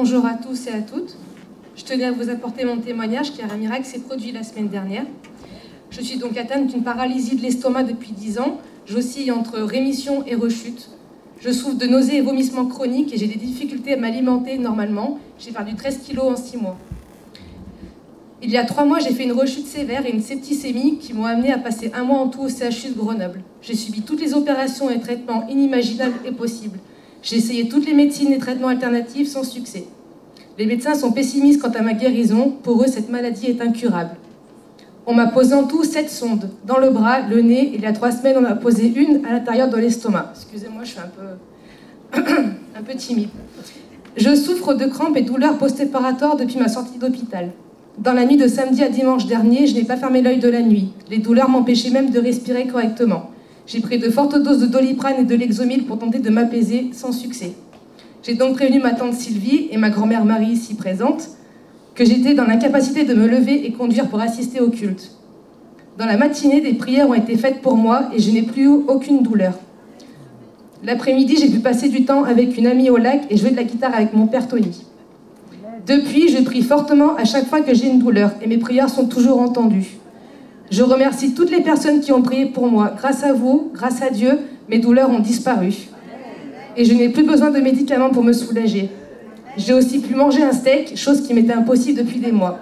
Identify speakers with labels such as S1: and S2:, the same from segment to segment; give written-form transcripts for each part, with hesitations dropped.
S1: Bonjour à tous et à toutes. Je tenais à vous apporter mon témoignage car un miracle s'est produit la semaine dernière. Je suis donc atteinte d'une paralysie de l'estomac depuis 10 ans. J'oscille entre rémission et rechute. Je souffre de nausées et vomissements chroniques et j'ai des difficultés à m'alimenter normalement. J'ai perdu 13 kilos en 6 mois. Il y a 3 mois, j'ai fait une rechute sévère et une septicémie qui m'ont amené à passer 1 mois en tout au CHU de Grenoble. J'ai subi toutes les opérations et traitements inimaginables et possibles. J'ai essayé toutes les médecines et traitements alternatifs sans succès. Les médecins sont pessimistes quant à ma guérison. Pour eux, cette maladie est incurable. On m'a posé en tout 7 sondes, dans le bras, le nez. Il y a 3 semaines, on m'a posé une à l'intérieur de l'estomac. Excusez-moi, je suis un peu timide. Je souffre de crampes et douleurs post-opératoires depuis ma sortie d'hôpital. Dans la nuit de samedi à dimanche dernier, je n'ai pas fermé l'œil de la nuit. Les douleurs m'empêchaient même de respirer correctement. J'ai pris de fortes doses de Doliprane et de Lexomil pour tenter de m'apaiser, sans succès. J'ai donc prévenu ma tante Sylvie et ma grand-mère Marie, ici présente, que j'étais dans l'incapacité de me lever et conduire pour assister au culte. Dans la matinée, des prières ont été faites pour moi et je n'ai plus eu aucune douleur. L'après-midi, j'ai pu passer du temps avec une amie au lac et jouer de la guitare avec mon père Tony. Depuis, je prie fortement à chaque fois que j'ai une douleur et mes prières sont toujours entendues. Je remercie toutes les personnes qui ont prié pour moi. Grâce à vous, grâce à Dieu, mes douleurs ont disparu. Et je n'ai plus besoin de médicaments pour me soulager. J'ai aussi pu manger un steak, chose qui m'était impossible depuis des mois.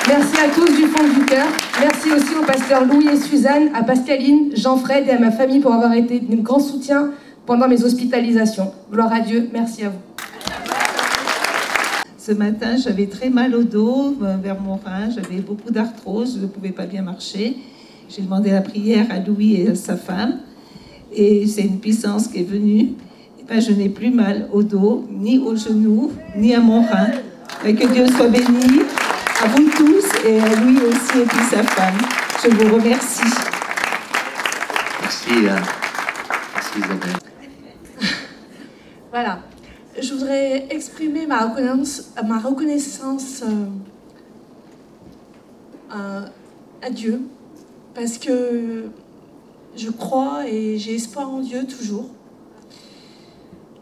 S1: Merci à tous du fond du cœur. Merci aussi au pasteur Louis et Suzanne, à Pascaline, Jean-Fred et à ma famille pour avoir été d'un grand soutien pendant mes hospitalisations. Gloire à Dieu, merci à vous.
S2: Ce matin, j'avais très mal au dos, vers mon rein, j'avais beaucoup d'arthrose, je ne pouvais pas bien marcher. J'ai demandé la prière à Louis et à sa femme, et c'est une puissance qui est venue. Et ben, je n'ai plus mal au dos, ni aux genoux, ni à mon rein. Et que Dieu soit béni à vous tous, et à lui aussi, et puis sa femme. Je vous remercie.
S3: Merci, merci Isabelle.
S4: Voilà. Je voudrais exprimer ma reconnaissance à Dieu, parce que je crois et j'ai espoir en Dieu toujours.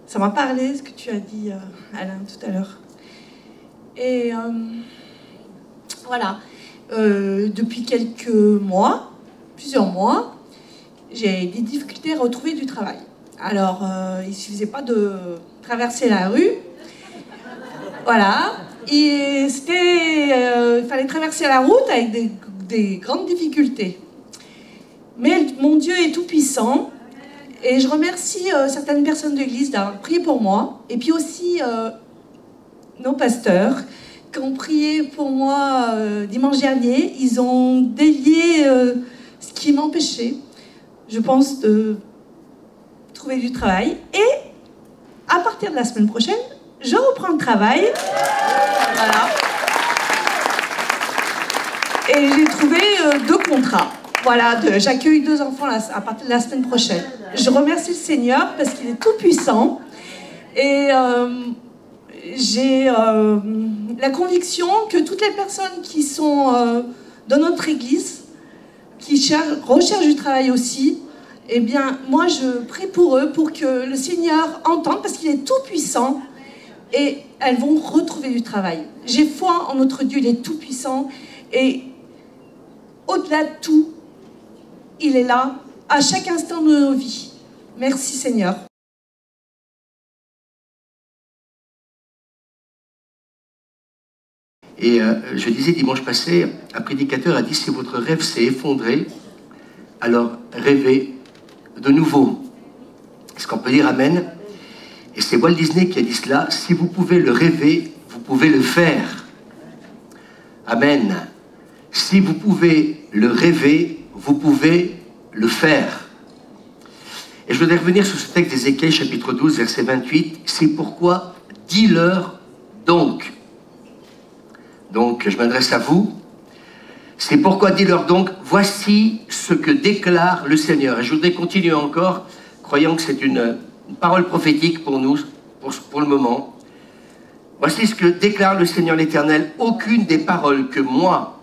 S4: Ça m'a parlé, ce que tu as dit, Alain, tout à l'heure. Et voilà, depuis quelques mois, plusieurs mois, j'ai des difficultés à retrouver du travail. Alors, il ne suffisait pas de traverser la rue. Voilà. Et il fallait traverser la route avec des grandes difficultés. Mais mon Dieu est tout-puissant. Et je remercie certaines personnes de l'Église d'avoir prié pour moi. Et puis aussi nos pasteurs qui ont prié pour moi dimanche dernier. Ils ont délié ce qui m'empêchait, je pense, de trouver du travail. Et à partir de la semaine prochaine, je reprends le travail. Voilà. Et j'ai trouvé 2 contrats. Voilà, j'accueille 2 enfants à partir de la semaine prochaine. Je remercie le Seigneur parce qu'il est tout puissant. Et j'ai la conviction que toutes les personnes qui sont dans notre Église, qui recherchent du travail aussi, eh bien, moi, je prie pour eux, pour que le Seigneur entende, parce qu'il est tout-puissant, et elles vont retrouver du travail. J'ai foi en notre Dieu, il est tout-puissant, et au-delà de tout, il est là, à chaque instant de nos vies. Merci Seigneur.
S3: Et je disais dimanche passé, un prédicateur a dit, si votre rêve s'est effondré, alors rêvez de nouveau. Est-ce qu'on peut dire Amen? Et c'est Walt Disney qui a dit cela. Si vous pouvez le rêver, vous pouvez le faire. Amen. Si vous pouvez le rêver, vous pouvez le faire. Et je voudrais revenir sur ce texte d'Ézéchiel, chapitre 12, verset 28. C'est pourquoi, dis-leur donc. Donc, je m'adresse à vous. C'est pourquoi, dis-leur donc, voici ce que déclare le Seigneur. Et je voudrais continuer encore, croyant que c'est une parole prophétique pour nous, pour le moment. Voici ce que déclare le Seigneur l'Éternel. Aucune des paroles que moi,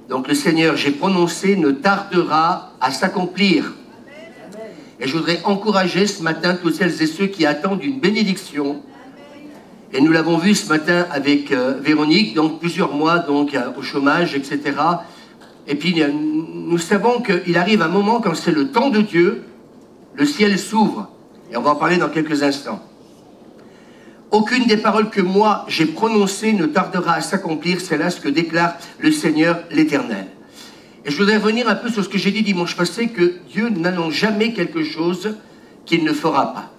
S3: donc le Seigneur, j'ai prononcées ne tardera à s'accomplir. Et je voudrais encourager ce matin toutes celles et ceux qui attendent une bénédiction. Et nous l'avons vu ce matin avec Véronique, donc plusieurs mois donc, au chômage, etc. Et puis nous savons qu'il arrive un moment quand c'est le temps de Dieu, le ciel s'ouvre. Et on va en parler dans quelques instants. Aucune des paroles que moi j'ai prononcées ne tardera à s'accomplir, c'est là ce que déclare le Seigneur l'Éternel. Et je voudrais revenir un peu sur ce que j'ai dit dimanche passé, que Dieu n'annonce jamais quelque chose qu'il ne fera pas.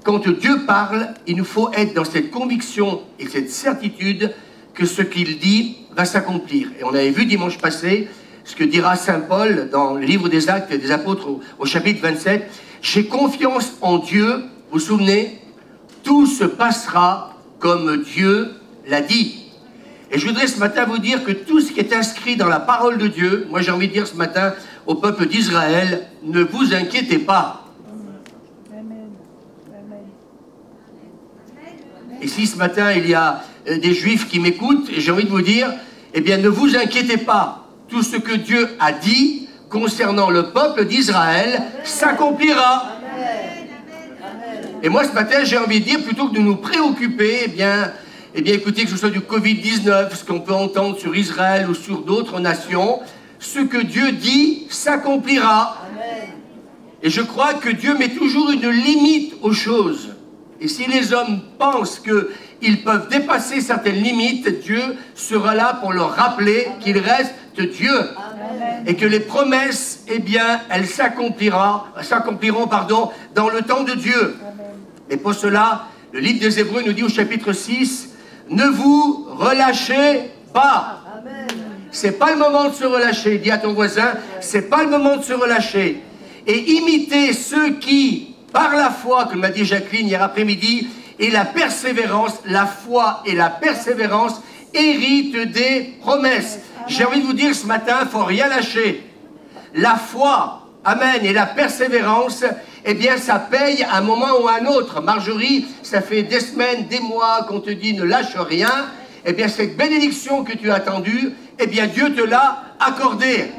S3: Quand Dieu parle, il nous faut être dans cette conviction et cette certitude que ce qu'il dit va s'accomplir. Et on avait vu dimanche passé ce que dira Saint Paul dans le livre des Actes des Apôtres au chapitre 27. « J'ai confiance en Dieu, vous vous souvenez, tout se passera comme Dieu l'a dit. » Et je voudrais ce matin vous dire que tout ce qui est inscrit dans la parole de Dieu, moi j'ai envie de dire ce matin au peuple d'Israël, ne vous inquiétez pas. Et si ce matin il y a des Juifs qui m'écoutent, et j'ai envie de vous dire, eh bien ne vous inquiétez pas. Tout ce que Dieu a dit concernant le peuple d'Israël s'accomplira. Et moi ce matin j'ai envie de dire, plutôt que de nous préoccuper, eh bien écoutez, que ce soit du Covid-19, ce qu'on peut entendre sur Israël ou sur d'autres nations, ce que Dieu dit s'accomplira. Et je crois que Dieu met toujours une limite aux choses. Et si les hommes pensent qu'ils peuvent dépasser certaines limites, Dieu sera là pour leur rappeler qu'il reste Dieu. Amen. Et que les promesses, eh bien, elles s'accompliront, dans le temps de Dieu. Amen. Et pour cela, le livre des Hébreux nous dit au chapitre 6, ne vous relâchez pas. C'est pas le moment de se relâcher. Dis à ton voisin, c'est pas le moment de se relâcher. Et imitez ceux qui, par la foi, comme m'a dit Jacqueline hier après-midi, et la persévérance, la foi et la persévérance héritent des promesses. J'ai envie de vous dire ce matin, il ne faut rien lâcher. La foi, amen, et la persévérance, eh bien, ça paye à un moment ou à un autre. Marjorie, ça fait des semaines, des mois qu'on te dit ne lâche rien. Eh bien, cette bénédiction que tu as attendue, eh bien, Dieu te l'a accordée.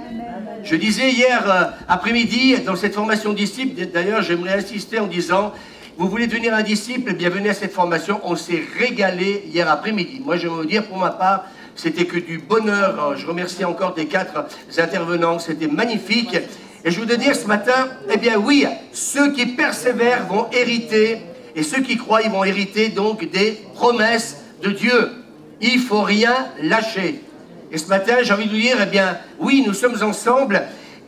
S3: Je disais hier après-midi, dans cette formation disciple, d'ailleurs, j'aimerais insister en disant, vous voulez devenir un disciple, bienvenue à cette formation. On s'est régalé hier après-midi. Moi, je vais vous dire, pour ma part, c'était que du bonheur. Je remercie encore des 4 intervenants. C'était magnifique. Et je voudrais dire ce matin, eh bien oui, ceux qui persévèrent vont hériter, et ceux qui croient, ils vont hériter donc des promesses de Dieu. Il ne faut rien lâcher. Et ce matin, j'ai envie de vous dire, eh bien, oui, nous sommes ensemble,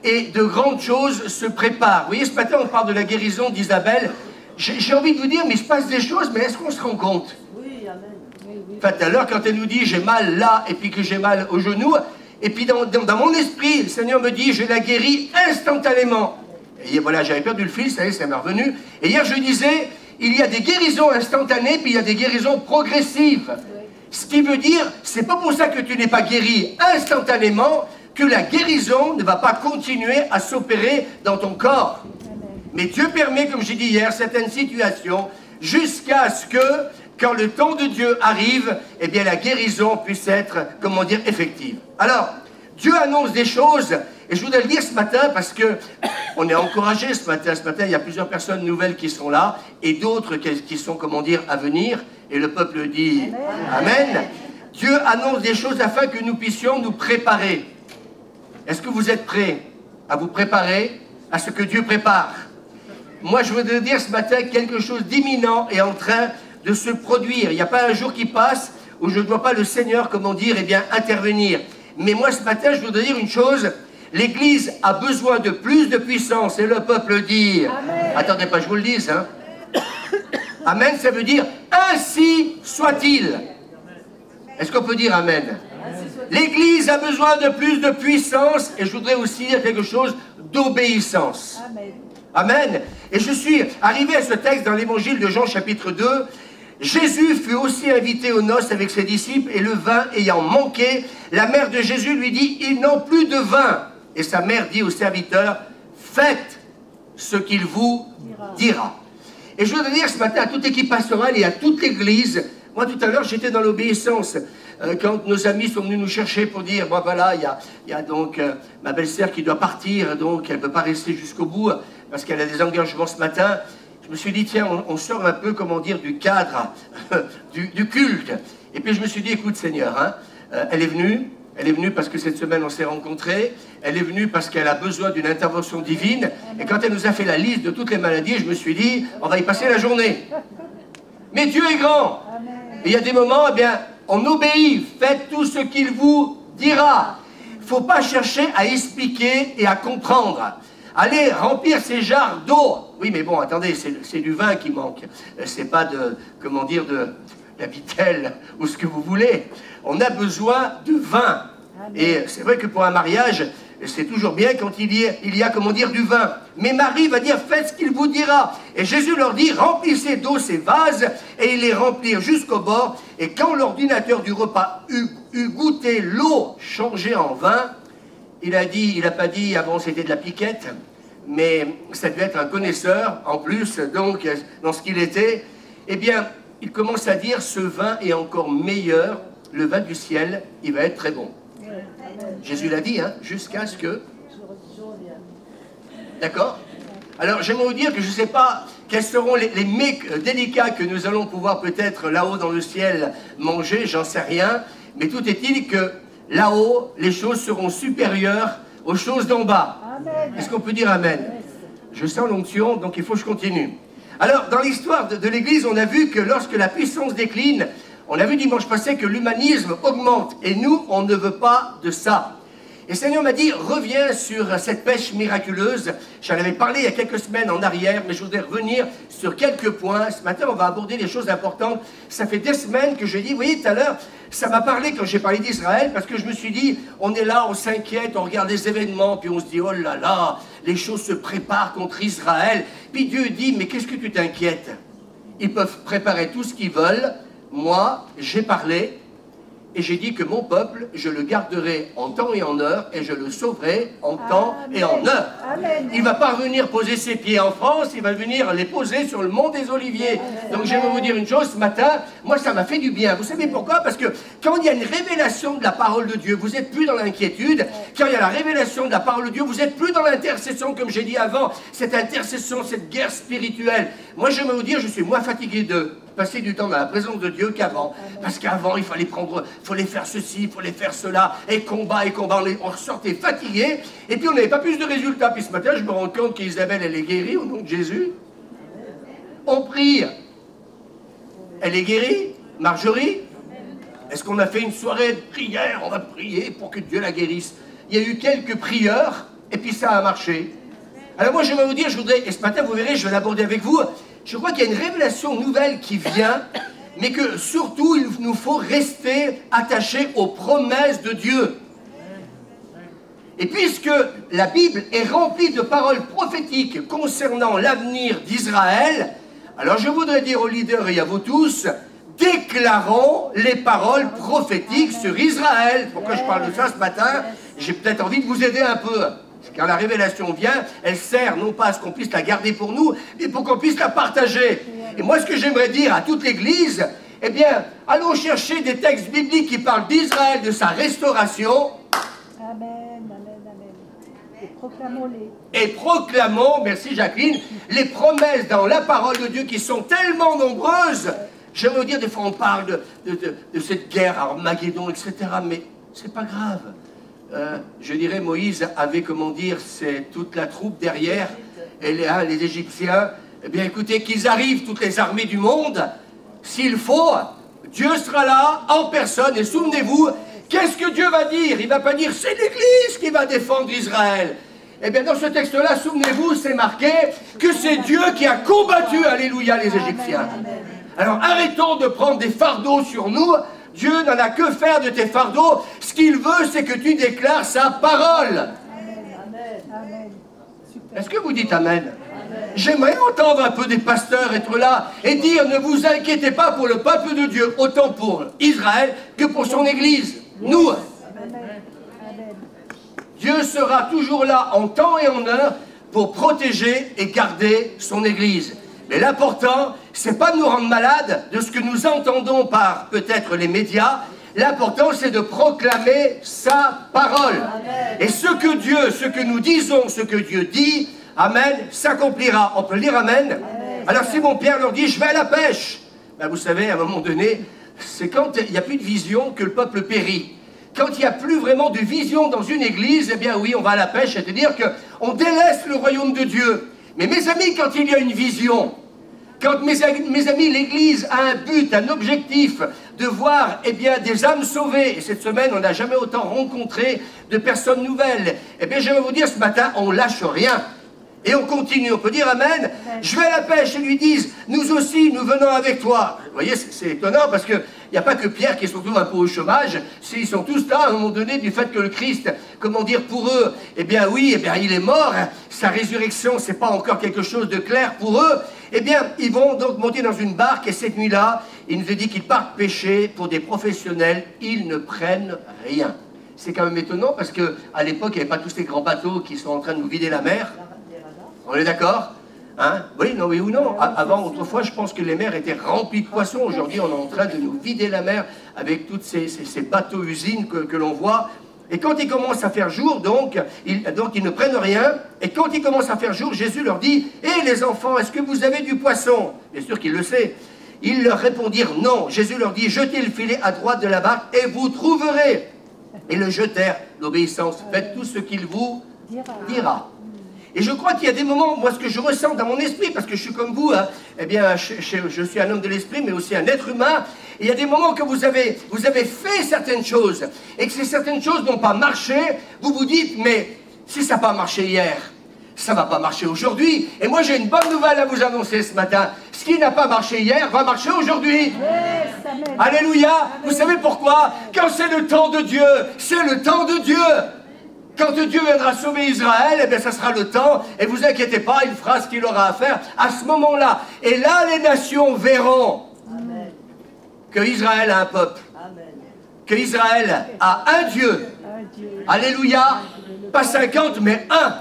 S3: et de grandes choses se préparent. Vous voyez, ce matin, on parle de la guérison d'Isabelle. J'ai envie de vous dire, mais il se passe des choses, mais est-ce qu'on se rend compte? Oui, amen. Enfin, tout à l'heure, quand elle nous dit, j'ai mal là, et puis que j'ai mal au genou, et puis dans mon esprit, le Seigneur me dit, je la guéris instantanément. Et voilà, j'avais perdu le fil, ça y est, ça m'est revenu. Et hier, je disais, il y a des guérisons instantanées, puis il y a des guérisons progressives. Ce qui veut dire, c'est pas pour ça que tu n'es pas guéri instantanément, que la guérison ne va pas continuer à s'opérer dans ton corps. Mais Dieu permet, comme j'ai dit hier, certaines situations, jusqu'à ce que, quand le temps de Dieu arrive, eh bien la guérison puisse être, comment dire, effective. Alors, Dieu annonce des choses, et je voudrais le dire ce matin, parce que on est encouragés ce matin. Ce matin, il y a plusieurs personnes nouvelles qui sont là, et d'autres qui sont, comment dire, à venir, et le peuple dit Amen. Amen. Dieu annonce des choses afin que nous puissions nous préparer. Est-ce que vous êtes prêts à vous préparer à ce que Dieu prépare? Moi, je voudrais dire ce matin quelque chose d'imminent est en train de se produire. Il n'y a pas un jour qui passe où je ne vois pas le Seigneur, comment dire, eh bien, intervenir. Mais moi, ce matin, je voudrais dire une chose. L'Église a besoin de plus de puissance. Et le peuple dit... Amen. Attendez pas, je vous le dise. Hein. Amen, ça veut dire ainsi soit-il. Est-ce qu'on peut dire Amen? L'Église a besoin de plus de puissance. Et je voudrais aussi dire quelque chose d'obéissance. Amen. Amen. Et je suis arrivé à ce texte dans l'évangile de Jean chapitre 2. Jésus fut aussi invité aux noces avec ses disciples et le vin ayant manqué, la mère de Jésus lui dit, ils n'ont plus de vin. Et sa mère dit aux serviteurs, faites ce qu'il vous dira. Et je veux dire ce matin à toute équipe pastorale et à toute l'église, moi tout à l'heure j'étais dans l'obéissance. Quand nos amis sont venus nous chercher pour dire, bon voilà, il y a donc ma belle-sœur qui doit partir, donc elle ne peut pas rester jusqu'au bout. parce qu'elle a des engagements ce matin. Je me suis dit, tiens, on sort un peu, comment dire, du cadre du culte. Et puis je me suis dit, écoute Seigneur, hein, elle est venue parce que cette semaine on s'est rencontrés, elle est venue parce qu'elle a besoin d'une intervention divine, et quand elle nous a fait la liste de toutes les maladies, je me suis dit, on va y passer la journée. Mais Dieu est grand. Et il y a des moments, eh bien, on obéit, faites tout ce qu'il vous dira. Il ne faut pas chercher à expliquer et à comprendre. Allez remplir ces jarres d'eau. Oui, mais bon, attendez, c'est du vin qui manque. C'est pas de, comment dire, de la vitelle ou ce que vous voulez. On a besoin de vin. Et c'est vrai que pour un mariage, c'est toujours bien quand il y a, comment dire, du vin. Mais Marie va dire, faites ce qu'il vous dira. Et Jésus leur dit, remplissez d'eau ces vases, et ils les remplirent jusqu'au bord. Et quand l'ordinateur du repas eut goûté l'eau changée en vin, il n'a pas dit avant c'était de la piquette, mais ça devait être un connaisseur en plus, donc dans ce qu'il était. Eh bien, il commence à dire, ce vin est encore meilleur, le vin du ciel, il va être très bon. Jésus l'a dit, hein, jusqu'à ce que... D'accord? Alors, j'aimerais vous dire que je ne sais pas quels seront les mets délicats que nous allons pouvoir peut-être là-haut dans le ciel manger, j'en sais rien, mais tout est-il que là-haut, les choses seront supérieures aux choses d'en bas. Est-ce qu'on peut dire amen? Je sens l'onction, donc il faut que je continue. Alors, dans l'histoire de l'Église, on a vu que lorsque la puissance décline, on a vu dimanche passé que l'humanisme augmente. Et nous, on ne veut pas de ça. Et le Seigneur m'a dit, reviens sur cette pêche miraculeuse. J'en avais parlé il y a quelques semaines en arrière, mais je voudrais revenir sur quelques points. Ce matin, on va aborder des choses importantes. Ça fait des semaines que je dis, vous voyez, tout à l'heure, ça m'a parlé quand j'ai parlé d'Israël, parce que je me suis dit, on est là, on s'inquiète, on regarde les événements, puis on se dit, oh là là, les choses se préparent contre Israël. Puis Dieu dit, mais qu'est-ce que tu t'inquiètes? Ils peuvent préparer tout ce qu'ils veulent. Moi, j'ai parlé, et j'ai dit que mon peuple, je le garderai en temps et en heure, et je le sauverai en temps et en heure. Amen. Il ne va pas venir poser ses pieds en France, il va venir les poser sur le mont des Oliviers. Donc j'aimerais vous dire une chose, ce matin, moi ça m'a fait du bien. Vous savez pourquoi? Parce que quand il y a une révélation de la parole de Dieu, vous n'êtes plus dans l'inquiétude. Quand il y a la révélation de la parole de Dieu, vous n'êtes plus dans l'intercession, comme j'ai dit avant, cette intercession, cette guerre spirituelle. Moi j'aimerais vous dire, je suis moins fatigué de passer du temps dans la présence de Dieu qu'avant. Parce qu'avant, il fallait faire ceci, il fallait faire cela, et combat, on ressortait fatigué, et puis on n'avait pas plus de résultats. Puis ce matin, je me rends compte qu'Isabelle, elle est guérie au nom de Jésus. On prie. Elle est guérie. Marjorie, est-ce qu'on a fait une soirée de prière? On va prier pour que Dieu la guérisse. Il y a eu quelques prières, et puis ça a marché. Alors moi, je vais vous dire, et ce matin, vous verrez, je vais l'aborder avec vous. Je crois qu'il y a une révélation nouvelle qui vient, mais que surtout, il nous faut rester attachés aux promesses de Dieu. Et puisque la Bible est remplie de paroles prophétiques concernant l'avenir d'Israël, alors je voudrais dire aux leaders et à vous tous, déclarons les paroles prophétiques sur Israël. Pourquoi je parle de ça ce matin? J'ai peut-être envie de vous aider un peu. Quand la révélation vient, elle sert non pas à ce qu'on puisse la garder pour nous, mais pour qu'on puisse la partager. Et moi, ce que j'aimerais dire à toute l'Église, eh bien, allons chercher des textes bibliques qui parlent d'Israël, de sa restauration.
S5: Amen, amen, amen. Et proclamons-les.
S3: Et proclamons, merci Jacqueline, les promesses dans la parole de Dieu qui sont tellement nombreuses. J'aimerais vous dire, des fois on parle de cette guerre, Armageddon, etc., mais c'est pas grave. Je dirais, Moïse avait, comment dire, c'est toute la troupe derrière, et les Égyptiens, eh bien écoutez, qu'ils arrivent, toutes les armées du monde, s'il faut, Dieu sera là, en personne, et souvenez-vous, qu'est-ce que Dieu va dire? Il ne va pas dire, c'est l'Église qui va défendre Israël. Eh bien dans ce texte-là, souvenez-vous, c'est marqué que c'est Dieu qui a combattu, alléluia, les Égyptiens. Alors arrêtons de prendre des fardeaux sur nous. Dieu n'en a que faire de tes fardeaux. Ce qu'il veut, c'est que tu déclares sa parole. Est-ce que vous dites amen? J'aimerais entendre un peu des pasteurs être là et dire, ne vous inquiétez pas pour le peuple de Dieu, autant pour Israël que pour son Église. Nous, Dieu sera toujours là en temps et en heure pour protéger et garder son Église. Mais l'important, c'est pas de nous rendre malades de ce que nous entendons par peut-être les médias. L'important, c'est de proclamer sa parole. Amen. Et ce que nous disons, ce que Dieu dit, Amen, s'accomplira. On peut lire Amen. Alors Simon-Pierre leur dit, je vais à la pêche. Ben, vous savez, à un moment donné, c'est quand il n'y a plus de vision que le peuple périt. Quand il n'y a plus vraiment de vision dans une église, eh bien oui, on va à la pêche, c'est-à-dire qu'on délaisse le royaume de Dieu. Mais mes amis, quand il y a une vision, quand mes amis, l'église a un but, un objectif, de voir eh bien, des âmes sauvées, et cette semaine, on n'a jamais autant rencontré de personnes nouvelles, eh bien, je vais vous dire, ce matin, on ne lâche rien. Et on continue, on peut dire Amen. Je vais à la pêche, ils lui disent, nous aussi, nous venons avec toi. Vous voyez, c'est étonnant parce qu'il n'y a pas que Pierre qui est surtout un peu au chômage. Ils sont tous là à un moment donné du fait que le Christ, comment dire, pour eux, eh bien oui, eh bien il est mort. Sa résurrection, c'est pas encore quelque chose de clair pour eux. Eh bien, ils vont donc monter dans une barque et cette nuit-là, il nous a dit qu'ils partent pêcher pour des professionnels. Ils ne prennent rien. C'est quand même étonnant parce qu'à l'époque, il n'y avait pas tous ces grands bateaux qui sont en train de nous vider la mer. On est d'accord? Hein? Oui, non, oui ou non? Avant, autrefois, je pense que les mers étaient remplies de poissons. Aujourd'hui, on est en train de nous vider la mer avec toutes ces bateaux-usines que l'on voit. Et quand il commence à faire jour, donc, ils ne prennent rien. Et quand il commence à faire jour, Jésus leur dit, « Hé les enfants, est-ce que vous avez du poisson ?» Bien sûr qu'il le sait. Ils leur répondirent non. Jésus leur dit, « Jetez le filet à droite de la barque et vous trouverez. » Et le jetèrent, l'obéissance. Faites tout ce qu'il vous dira. Et je crois qu'il y a des moments, moi ce que je ressens dans mon esprit, parce que je suis comme vous, hein, eh bien je suis un homme de l'esprit, mais aussi un être humain, et il y a des moments que vous avez fait certaines choses, et que ces certaines choses n'ont pas marché, vous vous dites, mais si ça n'a pas marché hier, ça ne va pas marcher aujourd'hui. Et moi j'ai une bonne nouvelle à vous annoncer ce matin, ce qui n'a pas marché hier va marcher aujourd'hui.
S5: Yes,
S3: Alléluia. Amen. Vous savez pourquoi? Quand c'est le temps de Dieu, c'est le temps de Dieu. Quand Dieu viendra sauver Israël, eh bien ça sera le temps, et vous inquiétez pas, il fera ce qu'il aura à faire à ce moment-là. Et là, les nations verront que Israël a un peuple, que Israël a un Dieu. Alléluia, pas 50, mais un.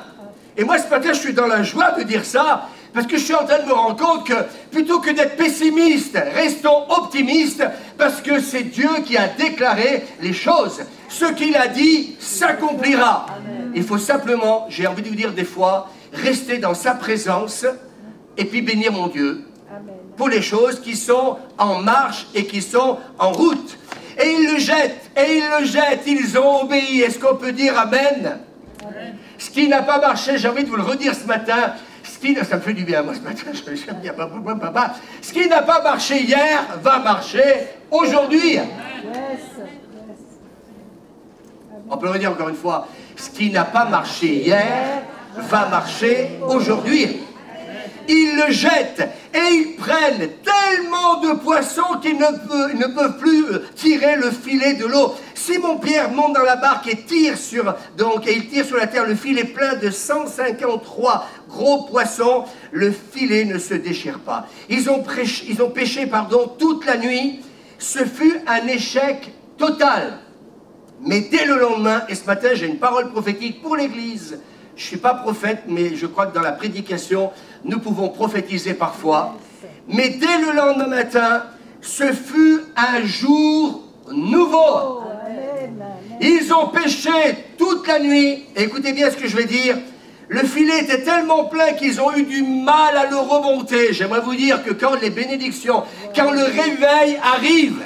S3: Et moi, ce matin, je suis dans la joie de dire ça, parce que je suis en train de me rendre compte que, plutôt que d'être pessimiste, restons optimistes, parce que c'est Dieu qui a déclaré les choses. Ce qu'il a dit s'accomplira. Il faut simplement, j'ai envie de vous dire des fois, rester dans sa présence, et puis bénir mon Dieu, pour les choses qui sont en marche et qui sont en route. Et ils le jettent, et ils le jettent, ils ont obéi. Est-ce qu'on peut dire Amen? Ce qui n'a pas marché, j'ai envie de vous le redire ce matin, ça me fait du bien moi ce matin, j'aime bien papa. Ce qui n'a pas marché hier va marcher aujourd'hui. On peut le redire encore une fois, ce qui n'a pas marché hier va marcher aujourd'hui. Ils le jettent et ils prennent tellement de poissons qu'ils ne peuvent plus tirer le filet de l'eau. Simon-Pierre monte dans la barque et il tire sur la terre. Le filet plein de 153 gros poissons. Le filet ne se déchire pas. Ils ont pêché toute la nuit. Ce fut un échec total. Mais dès le lendemain, et ce matin j'ai une parole prophétique pour l'Église. Je ne suis pas prophète, mais je crois que dans la prédication, nous pouvons prophétiser parfois. Mais dès le lendemain matin, ce fut un jour nouveau. Ils ont pêché toute la nuit. Écoutez bien ce que je vais dire. Le filet était tellement plein qu'ils ont eu du mal à le remonter. J'aimerais vous dire que quand les bénédictions, quand le réveil arrive,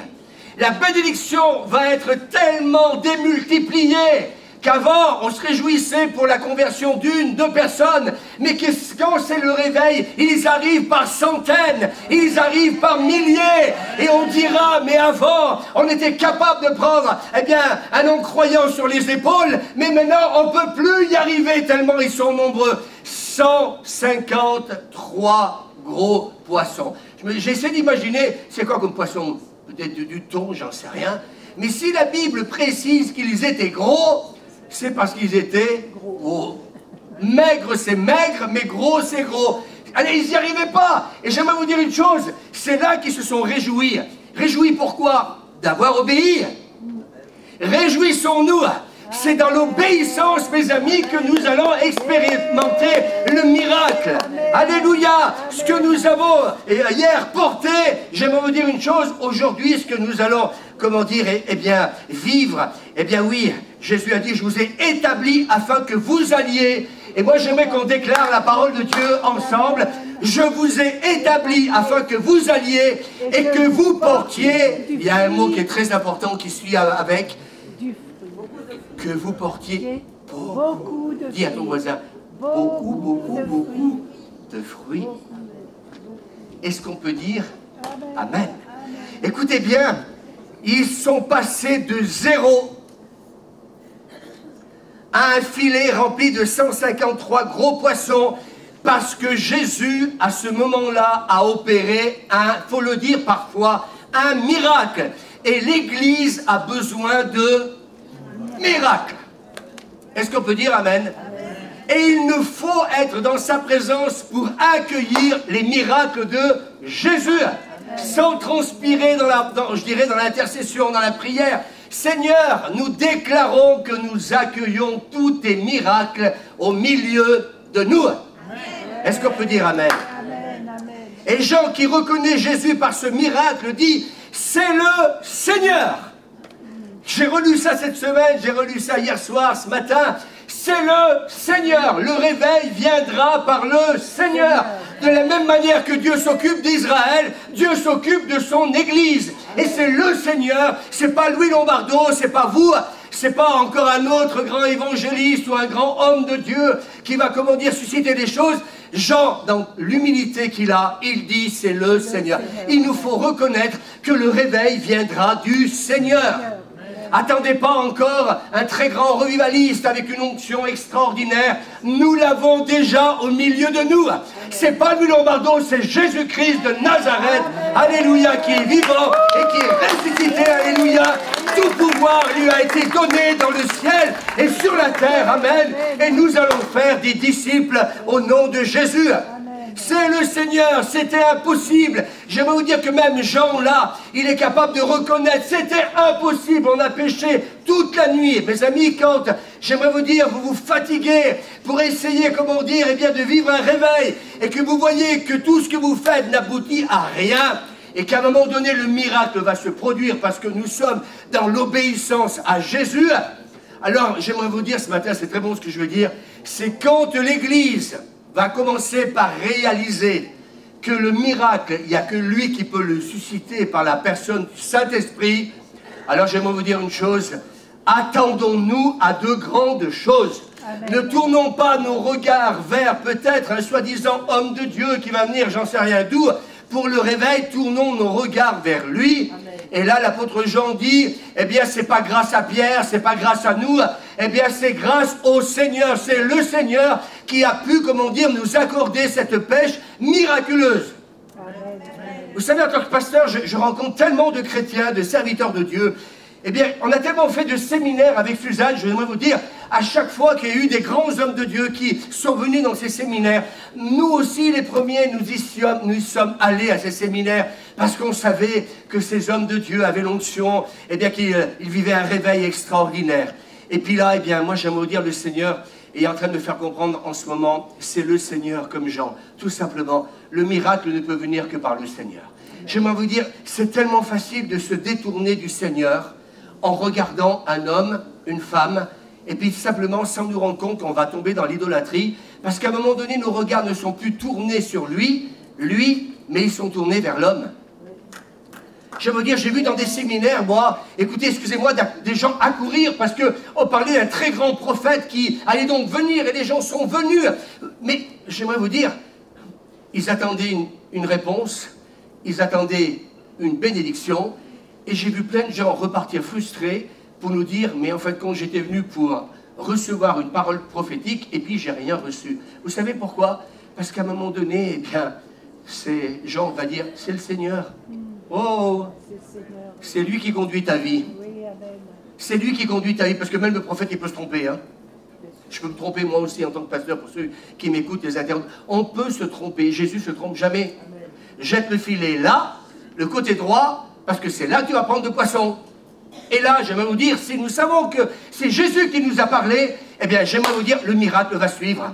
S3: la bénédiction va être tellement démultipliée qu'avant, on se réjouissait pour la conversion d'une, deux personnes, mais quand c'est le réveil, ils arrivent par centaines, ils arrivent par milliers, et on dira, mais avant, on était capable de prendre, eh bien, un non-croyant sur les épaules, mais maintenant, on ne peut plus y arriver tellement ils sont nombreux. 153 gros poissons. J'essaie d'imaginer, c'est quoi comme poisson? Peut-être du thon, j'en sais rien. Mais si la Bible précise qu'ils étaient gros, c'est parce qu'ils étaient gros. Maigre, c'est maigre, mais gros, c'est gros. Allez, ils n'y arrivaient pas. Et j'aimerais vous dire une chose, c'est là qu'ils se sont réjouis. Réjouis pourquoi? D'avoir obéi. Réjouissons-nous. C'est dans l'obéissance, mes amis, que nous allons expérimenter le miracle. Alléluia. Ce que nous avons hier porté, j'aimerais vous dire une chose, aujourd'hui, ce que nous allons, comment dire, eh bien, vivre, eh bien oui, Jésus a dit, je vous ai établi afin que vous alliez Et moi, j'aimerais qu'on déclare la parole de Dieu ensemble. Je vous ai établi afin que vous alliez et que vous portiez. Il y a un mot qui est très important qui suit avec. Que vous portiez beaucoup de fruits. Dis à ton voisin, beaucoup de fruits. Est-ce qu'on peut dire Amen? Écoutez bien, ils sont passés de 0 à un filet rempli de 153 gros poissons parce que Jésus, à ce moment-là, a opéré faut le dire parfois, un miracle. Et l'Église a besoin de miracles. Est-ce qu'on peut dire Amen? Et il nous faut être dans sa présence pour accueillir les miracles de Jésus, sans transpirer dans l'intercession, dans la prière. Seigneur, nous déclarons que nous accueillons tous tes miracles au milieu de nous. Est-ce qu'on peut dire Amen? Et Jean, qui reconnaît Jésus par ce miracle, dit, c'est le Seigneur. J'ai relu ça cette semaine, j'ai relu ça hier soir, ce matin. C'est le Seigneur. Le réveil viendra par le Seigneur. De la même manière que Dieu s'occupe d'Israël, Dieu s'occupe de son Église. Et c'est le Seigneur. C'est pas Louis Lombardo, c'est pas vous, c'est pas encore un autre grand évangéliste ou un grand homme de Dieu qui va, comment dire, susciter des choses. Jean, dans l'humilité qu'il a, il dit c'est le Seigneur. Il nous faut reconnaître que le réveil viendra du Seigneur. Attendez pas encore un très grand revivaliste avec une onction extraordinaire. Nous l'avons déjà au milieu de nous. C'est pas Louis Lombardo, c'est Jésus-Christ de Nazareth. Alléluia, qui est vivant et qui est ressuscité. Alléluia. Tout pouvoir lui a été donné dans le ciel et sur la terre. Amen. Et nous allons faire des disciples au nom de Jésus. C'est le Seigneur, c'était impossible. J'aimerais vous dire que même Jean, là, il est capable de reconnaître, c'était impossible, on a péché toute la nuit. Mes amis, quand, j'aimerais vous dire, vous vous fatiguez pour essayer, comment dire, eh bien, de vivre un réveil, et que vous voyez que tout ce que vous faites n'aboutit à rien, et qu'à un moment donné, le miracle va se produire parce que nous sommes dans l'obéissance à Jésus. Alors, j'aimerais vous dire ce matin, c'est très bon ce que je veux dire, c'est quand l'Église va commencer par réaliser que le miracle, il n'y a que lui qui peut le susciter par la personne du Saint-Esprit. Alors j'aimerais vous dire une chose, attendons-nous à de grandes choses. Amen. Ne tournons pas nos regards vers peut-être un soi-disant homme de Dieu qui va venir, j'en sais rien d'où, pour le réveil, tournons nos regards vers lui. Amen. Et là, l'apôtre Jean dit, eh bien, c'est pas grâce à Pierre, c'est pas grâce à nous, eh bien, c'est grâce au Seigneur. C'est le Seigneur qui a pu, comment dire, nous accorder cette pêche miraculeuse. Amen. Vous savez, en tant que pasteur, je rencontre tellement de chrétiens, de serviteurs de Dieu. Eh bien, on a tellement fait de séminaires avec Suzanne, je voudrais vous dire, à chaque fois qu'il y a eu des grands hommes de Dieu qui sont venus dans ces séminaires, nous aussi, les premiers, nous y sommes allés à ces séminaires parce qu'on savait que ces hommes de Dieu avaient l'onction, eh bien, qu'ils vivaient un réveil extraordinaire. Et puis là, eh bien, moi, j'aimerais vous dire, le Seigneur est en train de me faire comprendre en ce moment, c'est le Seigneur comme Jean. Tout simplement, le miracle ne peut venir que par le Seigneur. J'aimerais vous dire, c'est tellement facile de se détourner du Seigneur en regardant un homme, une femme, et puis simplement sans nous rendre compte qu'on va tomber dans l'idolâtrie, parce qu'à un moment donné, nos regards ne sont plus tournés sur lui, mais ils sont tournés vers l'homme. Je veux dire, j'ai vu dans des séminaires, moi, écoutez, excusez-moi, des gens accourir parce qu'on parlait d'un très grand prophète qui allait donc venir, et les gens sont venus. Mais j'aimerais vous dire, ils attendaient une réponse, ils attendaient une bénédiction, et j'ai vu plein de gens repartir frustrés pour nous dire, mais en fait, quand j'étais venu pour recevoir une parole prophétique, et puis j'ai rien reçu. Vous savez pourquoi? Parce qu'à un moment donné, eh bien, Jean va dire, c'est le Seigneur. Oh, c'est lui qui conduit ta vie. C'est lui qui conduit ta vie, parce que même le prophète, il peut se tromper. Hein. Je peux me tromper moi aussi en tant que pasteur, pour ceux qui m'écoutent, les internautes. On peut se tromper, Jésus se trompe jamais. Jette le filet là, le côté droit, parce que c'est là que tu vas prendre de poissons. Et là, j'aimerais vous dire, si nous savons que c'est Jésus qui nous a parlé, eh bien, j'aimerais vous dire, le miracle va suivre.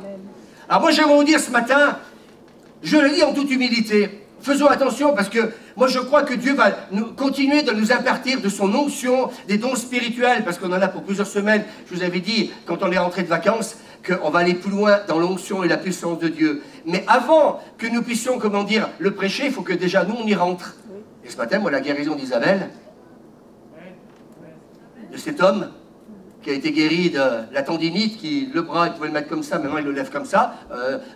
S3: Alors moi, j'aimerais vous dire ce matin, je le dis en toute humilité, Faisons attention parce que moi je crois que Dieu va continuer de nous impartir de son onction, des dons spirituels, parce qu'on en a pour plusieurs semaines. Je vous avais dit, quand on est rentré de vacances, qu'on va aller plus loin dans l'onction et la puissance de Dieu. Mais avant que nous puissions, comment dire, le prêcher, il faut que déjà nous on y rentre. Et ce matin, moi, la guérison d'Isabelle, de cet homme qui a été guéri de la tendinite, qui le bras, il pouvait le mettre comme ça, maintenant il le lève comme ça.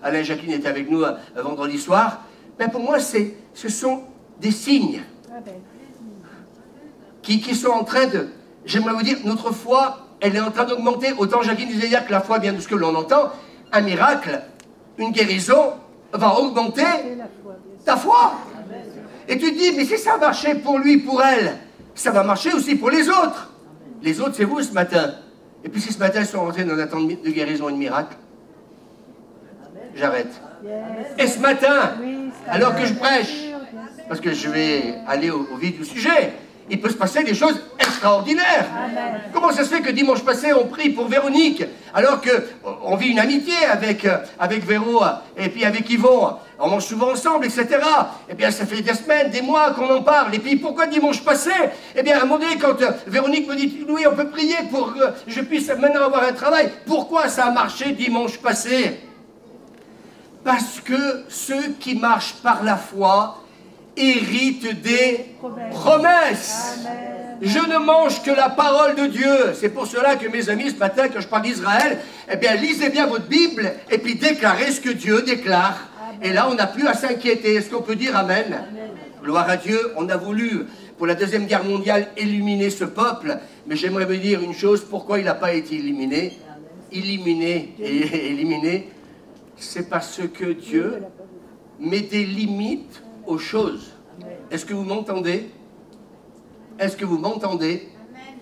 S3: Alain Jacqueline était avec nous vendredi soir. Ben pour moi, ce sont des signes qui sont en train de... J'aimerais vous dire, notre foi, elle est en train d'augmenter. Autant Jacqueline disait hier que la foi vient de ce que l'on entend. Un miracle, une guérison va augmenter ta foi. Et tu te dis, mais si ça a marché pour lui, pour elle, ça va marcher aussi pour les autres. Les autres, c'est vous ce matin. Et puis si ce matin, ils sont rentrés dans l'attente de guérison et de miracle, j'arrête. Et ce matin, alors que je prêche, parce que je vais aller au vif du sujet, il peut se passer des choses extraordinaires. Comment ça se fait que dimanche passé, on prie pour Véronique, alors qu'on vit une amitié avec Véro et puis avec Yvon, on mange souvent ensemble, etc. Eh bien, ça fait des semaines, des mois qu'on en parle. Et puis, pourquoi dimanche passé? Eh bien, à un moment donné, quand Véronique me dit, Louis, on peut prier pour que je puisse maintenant avoir un travail. Pourquoi ça a marché dimanche passé? Parce que ceux qui marchent par la foi héritent des promesses. Je ne mange que la parole de Dieu. C'est pour cela que mes amis, ce matin, quand je parle d'Israël, eh bien, lisez bien votre Bible et puis déclarez ce que Dieu déclare. Et là, on n'a plus à s'inquiéter. Est-ce qu'on peut dire Amen? Gloire à Dieu. On a voulu, pour la Deuxième Guerre mondiale, éliminer ce peuple. Mais j'aimerais vous dire une chose. Pourquoi il n'a pas été éliminé? Éliminé, c'est parce que Dieu met des limites aux choses. Est-ce que vous m'entendez? Est-ce que vous m'entendez?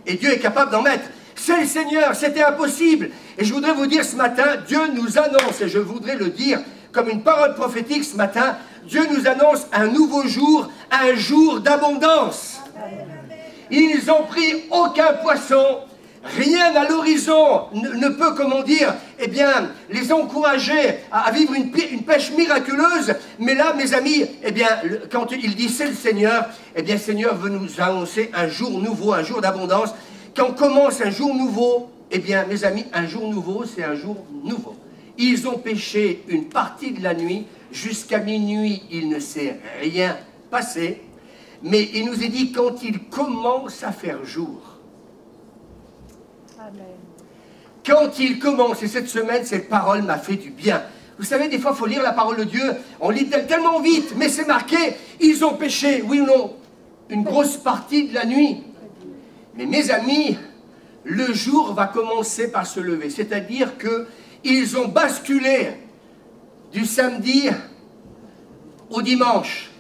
S3: Et Dieu est capable d'en mettre. C'est le Seigneur, c'était impossible. Et je voudrais vous dire ce matin, Dieu nous annonce, et je voudrais le dire comme une parole prophétique ce matin, Dieu nous annonce un nouveau jour, un jour d'abondance. Ils n'ont pris aucun poisson, rien à l'horizon ne peut, comment dire, eh bien, les encourager à vivre une pêche miraculeuse. Mais là, mes amis, eh bien, quand il dit c'est le Seigneur, eh bien, le Seigneur veut nous annoncer un jour nouveau, un jour d'abondance. Quand commence un jour nouveau, eh bien, mes amis, un jour nouveau, c'est un jour nouveau. Ils ont pêché une partie de la nuit, jusqu'à minuit, il ne s'est rien passé. Mais il nous est dit, quand il commence à faire jour, quand il commence, et cette semaine, cette parole m'a fait du bien. Vous savez, des fois, il faut lire la parole de Dieu. On lit tellement vite, mais c'est marqué, ils ont péché, oui ou non, une grosse partie de la nuit. Mais mes amis, le jour va commencer par se lever. C'est-à-dire qu'ils ont basculé du samedi au dimanche.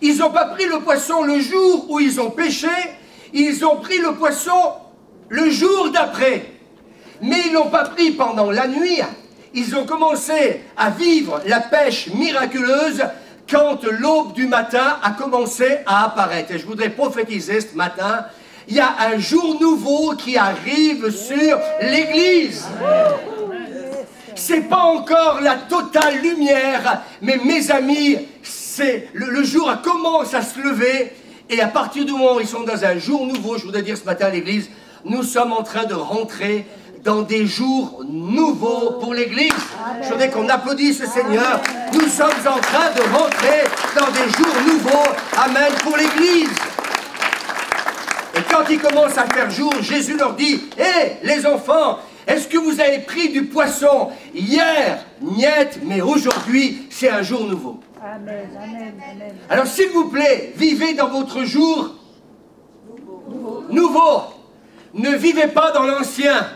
S3: Ils n'ont pas pris le poisson le jour où ils ont pêché, ils ont pris le poisson le jour d'après. Mais ils ne l'ont pas pris pendant la nuit. Ils ont commencé à vivre la pêche miraculeuse quand l'aube du matin a commencé à apparaître. Et je voudrais prophétiser ce matin, il y a un jour nouveau qui arrive sur l'Église. C'est pas encore la totale lumière, mais mes amis, le jour commence à se lever. Et à partir du moment où ils sont dans un jour nouveau, je voudrais dire ce matin à l'Église, nous sommes en train de rentrer dans des jours nouveaux pour l'Église. Je voudrais qu'on applaudisse le Seigneur. Nous sommes en train de rentrer dans des jours nouveaux. Amen, pour l'Église. Et quand il commence à faire jour, Jésus leur dit, « Hé, les enfants, est-ce que vous avez pris du poisson hier? Niet, mais aujourd'hui, c'est un jour nouveau. »
S5: Amen, amen, amen.
S3: Alors, s'il vous plaît, vivez dans votre jour nouveau. Ne vivez pas dans l'ancien.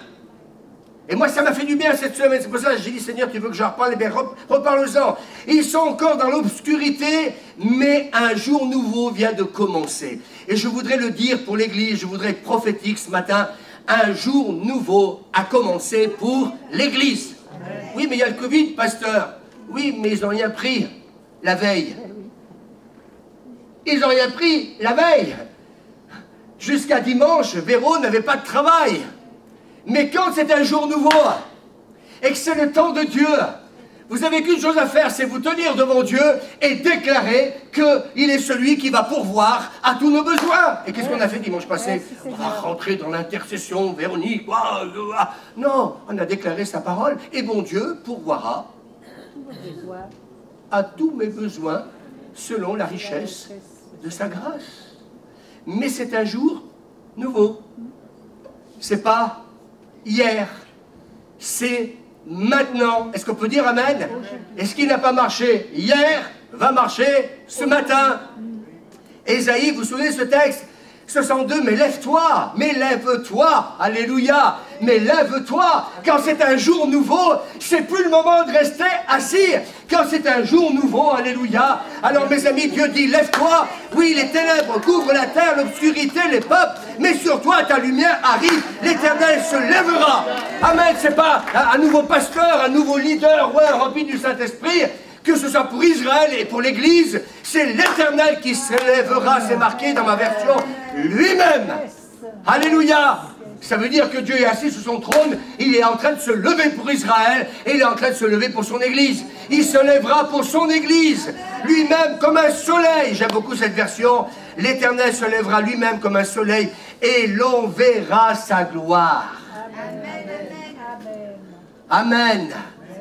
S3: Et moi, ça m'a fait du bien cette semaine. C'est pour ça que j'ai dit, Seigneur, tu veux que j'en reparle? Eh bien, reparle-en. Ils sont encore dans l'obscurité, mais un jour nouveau vient de commencer. Et je voudrais le dire pour l'Église, je voudrais être prophétique ce matin. Un jour nouveau a commencé pour l'Église. Oui, mais il y a le Covid, pasteur. Oui, mais ils n'ont rien pris la veille. Ils n'ont rien pris la veille. Jusqu'à dimanche, Véro n'avait pas de travail. Mais quand c'est un jour nouveau, et que c'est le temps de Dieu, Vous n'avez qu'une chose à faire, c'est vous tenir devant Dieu et déclarer qu'il est celui qui va pourvoir à tous nos besoins. Et qu'est-ce qu'on a fait dimanche passé? On va rentrer dans l'intercession, Véronique. Non, on a déclaré sa parole. Et bon Dieu pourvoira à tous mes besoins selon la richesse de sa grâce. Mais c'est un jour nouveau. C'est pas hier, c'est maintenant. Est-ce qu'on peut dire amen? Et ce qui n'a pas marché hier va marcher ce matin. Ésaïe, vous vous souvenez de ce texte 62, mais lève-toi, alléluia, mais lève-toi, quand c'est un jour nouveau, c'est plus le moment de rester assis, quand c'est un jour nouveau, alléluia. Alors mes amis, Dieu dit, lève-toi, oui, les ténèbres couvrent la terre, l'obscurité, les peuples, mais sur toi, ta lumière arrive, l'Éternel se lèvera. Amen, c'est pas un nouveau pasteur, un nouveau leader, ouais, rempli du Saint-Esprit, que ce soit pour Israël et pour l'Église, c'est l'Éternel qui s'élèvera, c'est marqué dans ma version, lui-même. Alléluia. Ça veut dire que Dieu est assis sur son trône, il est en train de se lever pour Israël, et il est en train de se lever pour son Église. Il se lèvera pour son Église, lui-même comme un soleil. J'aime beaucoup cette version. L'Éternel se lèvera lui-même comme un soleil, et l'on verra sa gloire. Amen.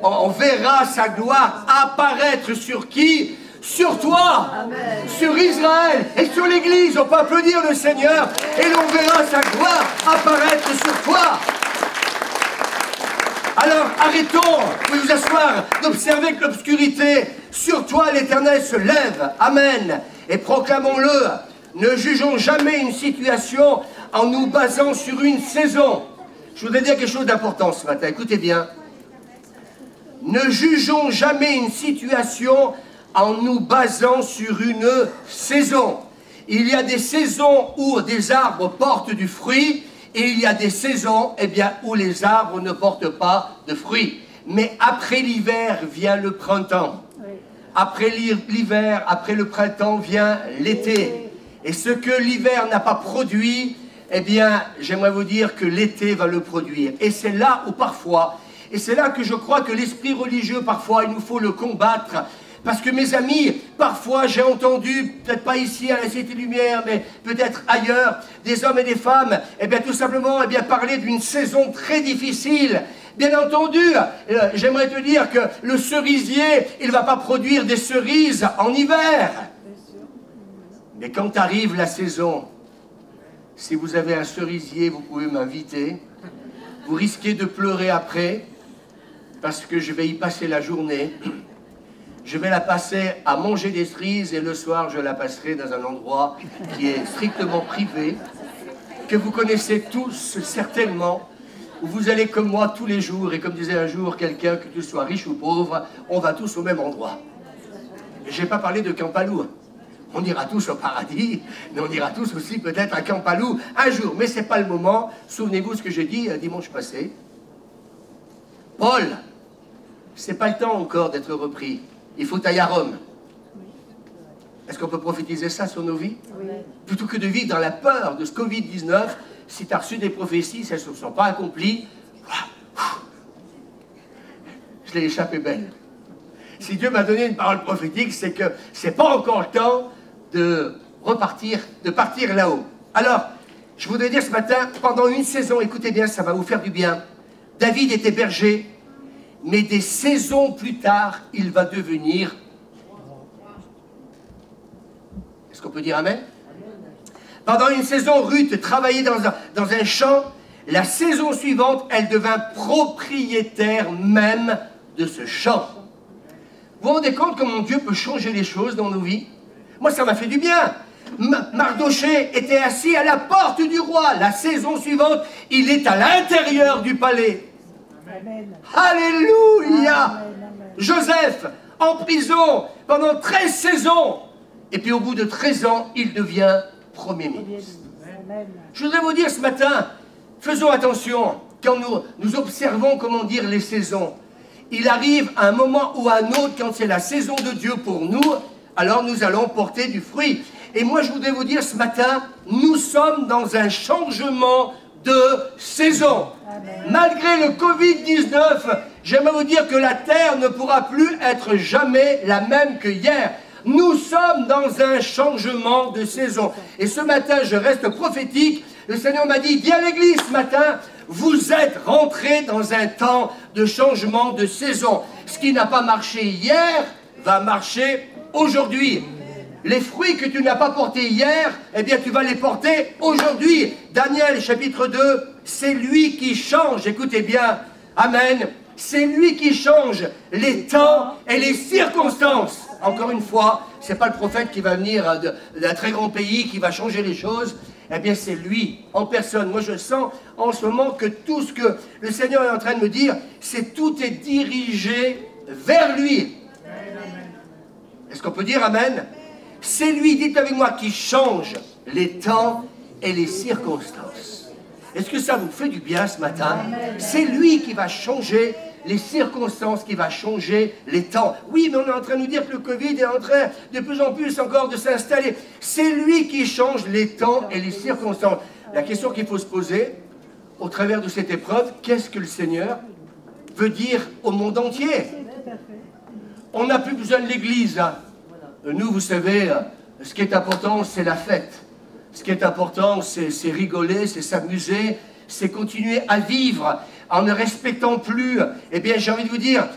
S3: On verra sa gloire apparaître sur qui? Sur toi, amen. Sur Israël et sur l'Église. On peut applaudir le Seigneur et l'on verra sa gloire apparaître sur toi. Alors arrêtons, vous pouvez vous asseoir, d'observer que l'obscurité, sur toi l'Éternel se lève. Amen. Et proclamons-le, ne jugeons jamais une situation en nous basant sur une saison. Je voudrais dire quelque chose d'important ce matin, écoutez bien. Ne jugeons jamais une situation en nous basant sur une saison. Il y a des saisons où des arbres portent du fruit et il y a des saisons où les arbres ne portent pas de fruits. Mais après l'hiver vient le printemps. Après l'hiver, après le printemps vient l'été. Et ce que l'hiver n'a pas produit, j'aimerais vous dire que l'été va le produire. Et c'est là où parfois, et c'est là que je crois que l'esprit religieux, parfois, il nous faut le combattre. Parce que mes amis, parfois j'ai entendu, peut-être pas ici à la Cité Lumière, mais peut-être ailleurs, des hommes et des femmes, tout simplement, parler d'une saison très difficile. Bien entendu, j'aimerais te dire que le cerisier, il ne va pas produire des cerises en hiver. Mais quand arrive la saison, si vous avez un cerisier, vous pouvez m'inviter. Vous risquez de pleurer après, parce que je vais y passer la journée. Je vais la passer à manger des cerises et le soir, je la passerai dans un endroit qui est strictement privé, que vous connaissez tous certainement, où vous allez comme moi tous les jours, et comme disait un jour quelqu'un, que tu sois riche ou pauvre, on va tous au même endroit. Je n'ai pas parlé de Campalou. On ira tous au paradis, mais on ira tous aussi peut-être à Campalou un jour. Mais ce n'est pas le moment. Souvenez-vous ce que j'ai dit dimanche passé. Paul, ce n'est pas le temps encore d'être repris. Il faut aller à Rome. Est-ce qu'on peut prophétiser ça sur nos vies? Oui. Plutôt que de vivre dans la peur de ce Covid-19, si tu as reçu des prophéties, si elles ne sont pas accomplies, je l'ai échappé belle. Si Dieu m'a donné une parole prophétique, c'est que ce n'est pas encore le temps de repartir, de partir là-haut. Alors, je voudrais dire ce matin, pendant une saison, écoutez bien, ça va vous faire du bien. David était berger, mais des saisons plus tard, il va devenir... Est-ce qu'on peut dire amen? Pendant une saison, Ruth travaillait dans un champ. La saison suivante, elle devint propriétaire même de ce champ. Vous vous rendez compte comment Dieu peut changer les choses dans nos vies? Moi, ça m'a fait du bien. Mardochée était assis à la porte du roi. La saison suivante, il est à l'intérieur du palais. Amen. Alléluia. Amen. Joseph, en prison pendant 13 saisons. Et puis au bout de 13 ans, il devient Premier ministre. Amen. Je voudrais vous dire ce matin, faisons attention quand nous observons, comment dire, les saisons. Il arrive un moment ou un autre, quand c'est la saison de Dieu pour nous, alors nous allons porter du fruit. Et moi, je voudrais vous dire ce matin, nous sommes dans un changement de saison. Amen. Malgré le Covid-19, j'aimerais vous dire que la terre ne pourra plus être jamais la même que hier. Nous sommes dans un changement de saison. Et ce matin, je reste prophétique. Le Seigneur m'a dit, viens à l'église ce matin, vous êtes rentrés dans un temps de changement de saison. Ce qui n'a pas marché hier va marcher aujourd'hui. Les fruits que tu n'as pas portés hier, eh bien tu vas les porter aujourd'hui. Daniel chapitre 2, c'est lui qui change, écoutez bien, amen. C'est lui qui change les temps et les circonstances. Encore une fois, ce n'est pas le prophète qui va venir d'un très grand pays, qui va changer les choses. Eh bien, c'est lui, en personne. Moi, je sens en ce moment que tout ce que le Seigneur est en train de me dire, c'est tout est dirigé vers lui. Est-ce qu'on peut dire amen? C'est lui, dites avec moi, qui change les temps et les circonstances. Est-ce que ça vous fait du bien ce matin? C'est lui qui va changer les circonstances, qui va changer les temps. Oui, mais on est en train de nous dire que le Covid est en train de plus en plus encore de s'installer. C'est lui qui change les temps et les circonstances. La question qu'il faut se poser, au travers de cette épreuve, qu'est-ce que le Seigneur veut dire au monde entier? On n'a plus besoin de l'Église. Nous, vous savez, ce qui est important, c'est la fête. Ce qui est important, c'est rigoler, c'est s'amuser, c'est continuer à vivre en ne respectant plus, eh bien, j'ai envie de vous dire,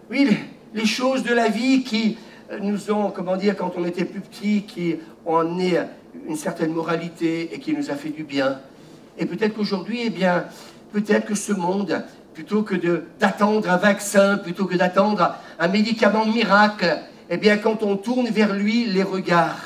S3: oui, les choses de la vie qui nous ont, comment dire, quand on était plus petits, qui ont amené une certaine moralité et qui nous a fait du bien. Et peut-être qu'aujourd'hui, eh bien, peut-être que ce monde, plutôt que d'attendre un vaccin, plutôt que d'attendre un médicament miracle, eh bien, quand on tourne vers lui les regards.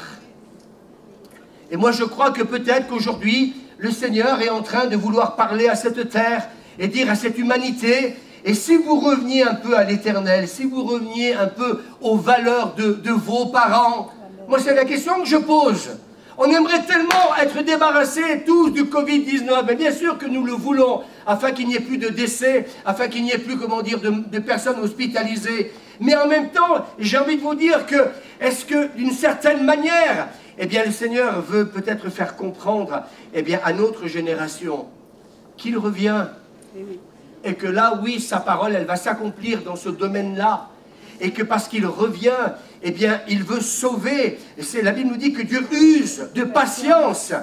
S3: Et moi, je crois que peut-être qu'aujourd'hui, le Seigneur est en train de vouloir parler à cette terre et dire à cette humanité, et si vous reveniez un peu à l'éternel, si vous reveniez un peu aux valeurs de vos parents, moi, c'est la question que je pose. On aimerait tellement être débarrassés tous du Covid-19, mais bien sûr que nous le voulons, afin qu'il n'y ait plus de décès, afin qu'il n'y ait plus, comment dire, de personnes hospitalisées. Mais en même temps, j'ai envie de vous dire que, est-ce que, d'une certaine manière, eh bien, le Seigneur veut peut-être faire comprendre, eh bien, à notre génération qu'il revient. Et que là, oui, sa parole, elle va s'accomplir dans ce domaine-là. Et que parce qu'il revient, eh bien, il veut sauver. Et la Bible nous dit que Dieu use de patience,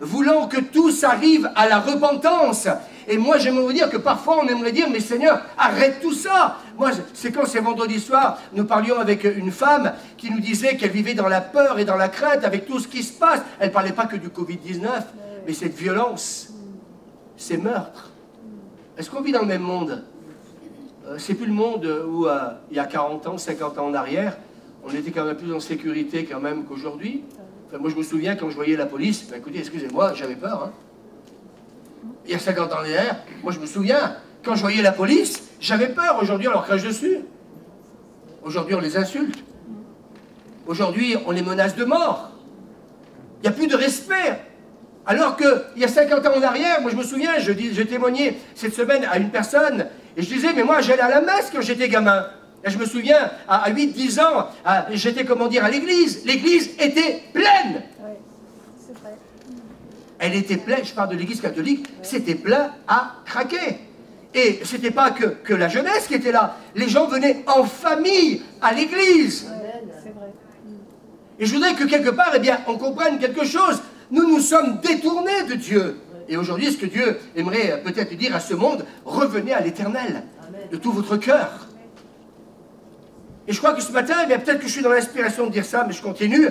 S3: voulant que tous arrivent à la repentance. Et moi, j'aimerais vous dire que parfois, on aimerait dire, mais Seigneur, arrête tout ça. Moi, c'est quand c'est vendredi soir, nous parlions avec une femme qui nous disait qu'elle vivait dans la peur et dans la crainte avec tout ce qui se passe. Elle ne parlait pas que du Covid-19, mais cette violence, ces meurtres. Est-ce qu'on vit dans le même monde? C'est plus le monde où, il y a 40 ans, 50 ans en arrière, on était quand même plus en sécurité quand même qu'aujourd'hui. Enfin, moi, je me souviens quand je voyais la police, ben, écoutez, excusez-moi, j'avais peur. Hein. Il y a 50 ans en arrière, moi, je me souviens, quand je voyais la police, j'avais peur. Aujourd'hui, on leur crache dessus. Aujourd'hui, on les insulte. Aujourd'hui, on les menace de mort. Il n'y a plus de respect. Alors qu'il y a 50 ans en arrière, moi je me souviens, je témoignais cette semaine à une personne, et je disais, mais moi j'allais à la messe quand j'étais gamin. Et je me souviens, à 8-10 ans, j'étais, comment dire, à l'église. L'église était pleine.
S5: Oui, c'est vrai.
S3: Elle était pleine, je parle de l'église catholique, c'était plein à craquer. Et ce n'était pas que la jeunesse qui était là. Les gens venaient en famille à l'église.
S5: C'est vrai.
S3: Et je voudrais que quelque part, eh bien, on comprenne quelque chose. Nous nous sommes détournés de Dieu. Et aujourd'hui, ce que Dieu aimerait peut-être dire à ce monde, revenez à l'éternel, de tout votre cœur. Et je crois que ce matin, eh bien, peut-être que je suis dans l'inspiration de dire ça, mais je continue.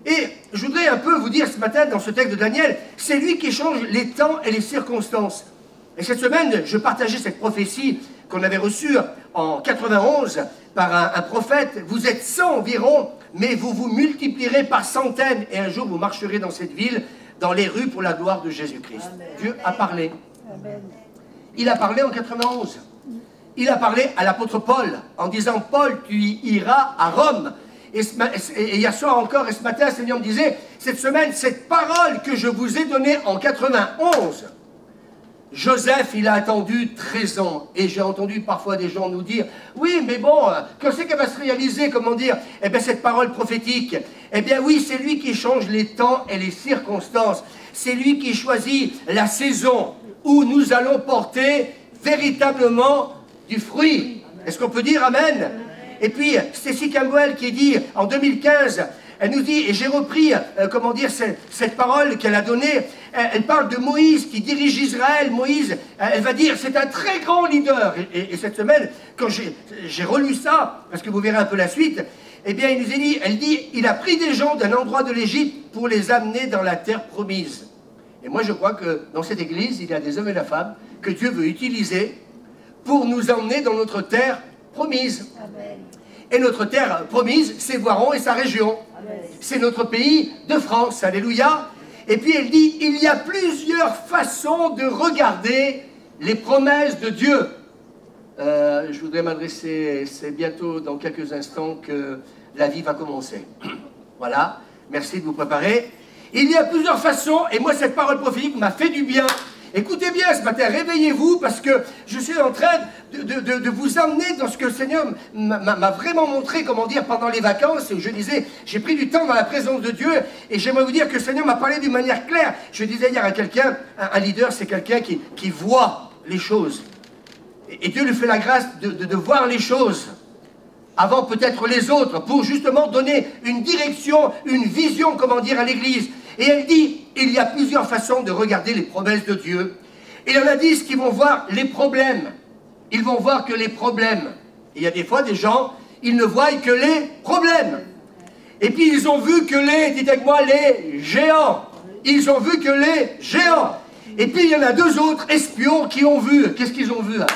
S3: Et je voudrais un peu vous dire ce matin, dans ce texte de Daniel, c'est lui qui change les temps et les circonstances. Et cette semaine, je partageais cette prophétie qu'on avait reçue en 91 par un prophète. Vous êtes 100 environ, mais vous vous multiplierez par centaines. Et un jour, vous marcherez dans cette ville, dans les rues pour la gloire de Jésus-Christ. Dieu a parlé.
S5: Amen.
S3: Il a parlé en 91. Il a parlé à l'apôtre Paul, en disant, Paul, tu iras à Rome. Et hier soir encore, et ce matin, le Seigneur me disait, cette semaine, cette parole que je vous ai donnée en 91, Joseph, il a attendu 13 ans. Et j'ai entendu parfois des gens nous dire, oui, mais bon, quand c'est qu'elle va se réaliser, comment dire, eh bien, cette parole prophétique, eh bien oui, c'est lui qui change les temps et les circonstances. C'est lui qui choisit la saison où nous allons porter véritablement du fruit. Est-ce qu'on peut dire amen? Et puis, Stacy Campbell qui dit en 2015, elle nous dit, et j'ai repris, comment dire, cette parole qu'elle a donnée, elle parle de Moïse qui dirige Israël. Moïse, elle va dire, c'est un très grand leader. Et cette semaine, quand j'ai relu ça, parce que vous verrez un peu la suite, eh bien, elle dit, il a pris des gens d'un endroit de l'Égypte pour les amener dans la terre promise. Et moi, je crois que dans cette église, il y a des hommes et des femmes que Dieu veut utiliser pour nous emmener dans notre terre promise. Amen. Et notre terre promise, c'est Voiron et sa région. C'est notre pays de France. Alléluia. Et puis elle dit, il y a plusieurs façons de regarder les promesses de Dieu. Je voudrais m'adresser, c'est bientôt dans quelques instants que la vie va commencer. Voilà, merci de vous préparer. Il y a plusieurs façons, et moi cette parole prophétique m'a fait du bien. Écoutez bien ce matin, réveillez-vous, parce que je suis en train de vous emmener dans ce que le Seigneur m'a vraiment montré, comment dire, pendant les vacances. Je disais, j'ai pris du temps dans la présence de Dieu, et j'aimerais vous dire que le Seigneur m'a parlé d'une manière claire. Je disais hier à quelqu'un, un leader, c'est quelqu'un qui voit les choses. Et Dieu lui fait la grâce de voir les choses avant peut-être les autres, pour justement donner une direction, une vision, comment dire, à l'Église. Et elle dit, il y a plusieurs façons de regarder les promesses de Dieu. Et il y en a 10 qui vont voir les problèmes. Ils vont voir que les problèmes. Et il y a des fois des gens, ils ne voient que les problèmes. Et puis ils ont vu que dites avec moi, les géants. Ils ont vu que les géants. Et puis il y en a 2 autres espions qui ont vu. Qu'est-ce qu'ils ont vu là?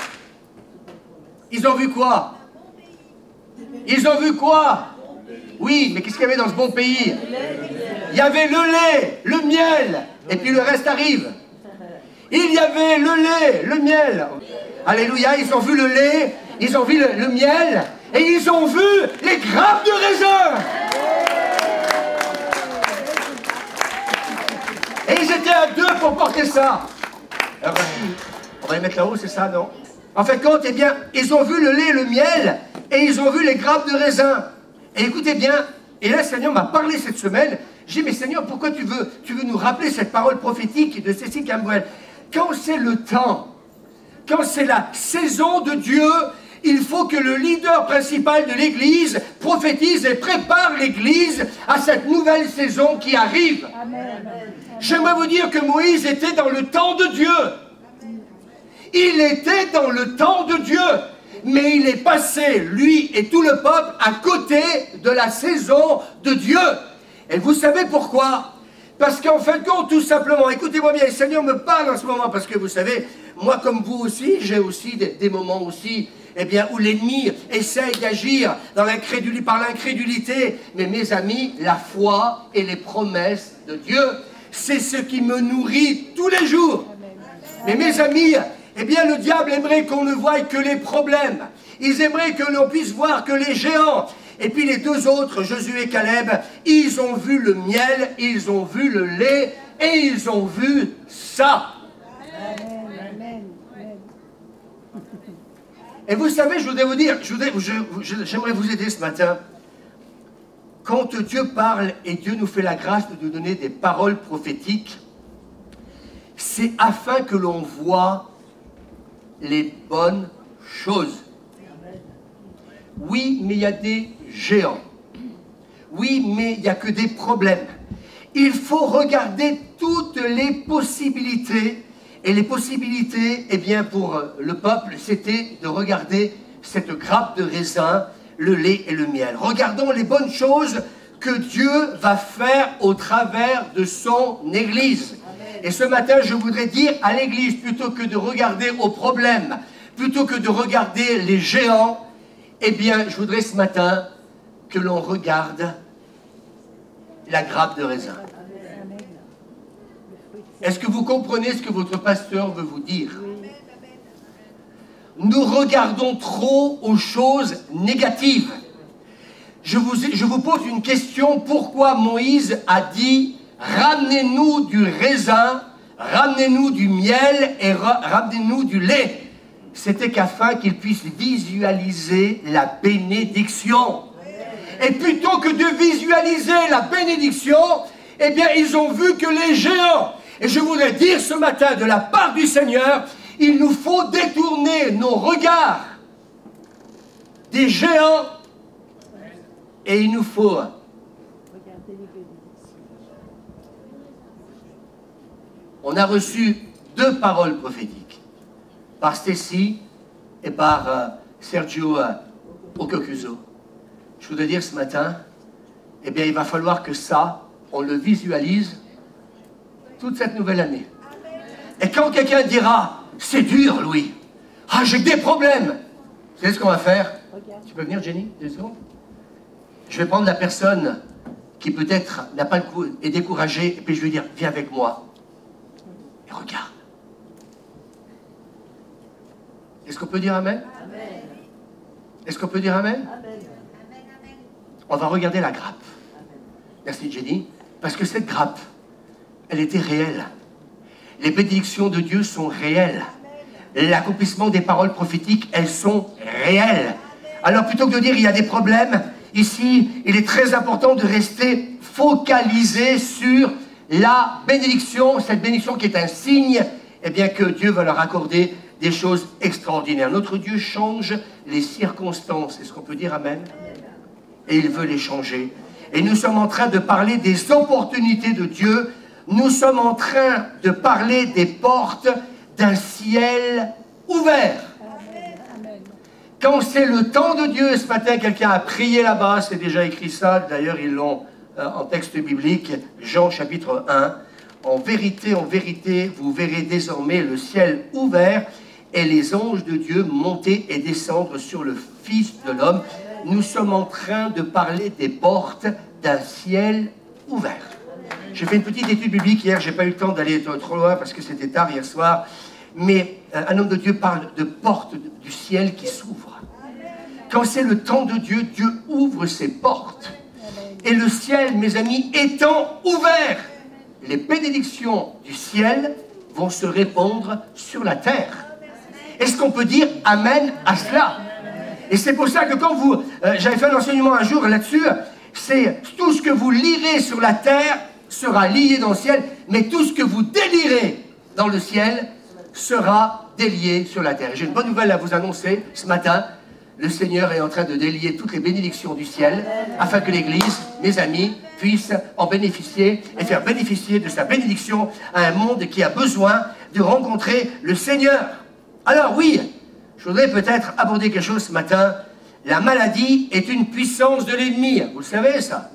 S3: Ils ont vu quoi? Ils ont vu quoi? Oui, mais qu'est-ce qu'il y avait dans ce bon pays? Il y avait le lait, le miel, et puis le reste arrive. Il y avait le lait, le miel. Alléluia, ils ont vu le lait, ils ont vu le miel, et ils ont vu les grappes de raisin. Et ils étaient à 2 pour porter ça. Alors, on va les mettre là-haut, c'est ça, non? En fait, compte, eh bien, ils ont vu le lait, le miel, et ils ont vu les grappes de raisin. Et écoutez bien, et là, le Seigneur m'a parlé cette semaine. J'ai dit, mais Seigneur, pourquoi tu veux nous rappeler cette parole prophétique de Stacy Campbell? Quand c'est le temps, quand c'est la saison de Dieu, il faut que le leader principal de l'Église prophétise et prépare l'Église à cette nouvelle saison qui arrive. J'aimerais vous dire que Moïse était dans le temps de Dieu. Il était dans le temps de Dieu. Mais il est passé, lui et tout le peuple, à côté de la saison de Dieu. Et vous savez pourquoi? Parce qu'en fin de compte, tout simplement, écoutez-moi bien, le Seigneur me parle en ce moment, parce que vous savez, moi comme vous aussi, j'ai aussi des moments aussi, eh bien, où l'ennemi essaye d'agir par l'incrédulité. Mais mes amis, la foi et les promesses de Dieu, c'est ce qui me nourrit tous les jours. Mais mes amis, eh bien, le diable aimerait qu'on ne voie que les problèmes. Ils aimeraient que l'on puisse voir que les géants. Et puis les 2 autres, Josué et Caleb, ils ont vu le miel, ils ont vu le lait, et ils ont vu ça. Amen. Et vous savez, je voudrais vous dire, j'aimerais vous aider ce matin. Quand Dieu parle et Dieu nous fait la grâce de nous donner des paroles prophétiques, c'est afin que l'on voit les bonnes choses. Oui, mais il y a des géants. Oui, mais il n'y a que des problèmes. Il faut regarder toutes les possibilités. Et les possibilités, eh bien, pour le peuple, c'était de regarder cette grappe de raisin, le lait et le miel. Regardons les bonnes choses que Dieu va faire au travers de son Église. Et ce matin, je voudrais dire à l'Église, plutôt que de regarder aux problèmes, plutôt que de regarder les géants, eh bien, je voudrais ce matin que l'on regarde la grappe de raisin. Est-ce que vous comprenez ce que votre pasteur veut vous dire? Nous regardons trop aux choses négatives. Je vous pose une question. Pourquoi Moïse a dit « Ramenez-nous du raisin, ramenez-nous du miel et ramenez-nous du lait » C'était qu'afin qu'il puisse visualiser la bénédiction. Et plutôt que de visualiser la bénédiction, eh bien, ils ont vu que les géants. Et je voudrais dire ce matin, de la part du Seigneur, il nous faut détourner nos regards des géants. Et il nous faut on a reçu 2 paroles prophétiques, par Stacy et par Sergio Okokuzo. Je voudrais dire ce matin, eh bien, il va falloir que ça, on le visualise toute cette nouvelle année. Et quand quelqu'un dira, c'est dur, Louis, ah, j'ai des problèmes, vous savez ce qu'on va faire? Tu peux venir, Jenny, 2 secondes? Je vais prendre la personne qui peut-être n'a pas le coup, est découragée, et puis je vais dire, viens avec moi. Et regarde. Est-ce qu'on peut dire Amen? Est-ce qu'on peut dire Amen? On va regarder la grappe. Merci Jenny. Parce que cette grappe, elle était réelle. Les bénédictions de Dieu sont réelles. L'accomplissement des paroles prophétiques, elles sont réelles. Alors plutôt que de dire il y a des problèmes, ici, il est très important de rester focalisé sur la bénédiction, cette bénédiction qui est un signe, eh bien que Dieu va leur accorder des choses extraordinaires. Notre Dieu change les circonstances. Est-ce qu'on peut dire Amen? Et il veut les changer. Et nous sommes en train de parler des opportunités de Dieu. Nous sommes en train de parler des portes d'un ciel ouvert. Quand c'est le temps de Dieu, ce matin, quelqu'un a prié là-bas, c'est déjà écrit ça, d'ailleurs ils l'ont en texte biblique, Jean chapitre 1. En vérité, vous verrez désormais le ciel ouvert et les anges de Dieu monter et descendre sur le Fils de l'homme. Nous sommes en train de parler des portes d'un ciel ouvert. J'ai fait une petite étude biblique hier, j'ai pas eu le temps d'aller trop loin parce que c'était tard hier soir, mais un homme de Dieu parle de portes du ciel qui s'ouvrent. Quand c'est le temps de Dieu, Dieu ouvre ses portes. Et le ciel, mes amis, étant ouvert, les bénédictions du ciel vont se répandre sur la terre. Est-ce qu'on peut dire Amen à cela? Et c'est pour ça que quand vous... j'avais fait un enseignement un jour là-dessus, c'est tout ce que vous lirez sur la terre sera lié dans le ciel, mais tout ce que vous délirez dans le ciel sera délié sur la terre. J'ai une bonne nouvelle à vous annoncer ce matin. Le Seigneur est en train de délier toutes les bénédictions du ciel afin que l'Église, mes amis, puisse en bénéficier et faire bénéficier de sa bénédiction à un monde qui a besoin de rencontrer le Seigneur. Alors oui, je voudrais peut-être aborder quelque chose ce matin. La maladie est une puissance de l'ennemi. Vous le savez ça?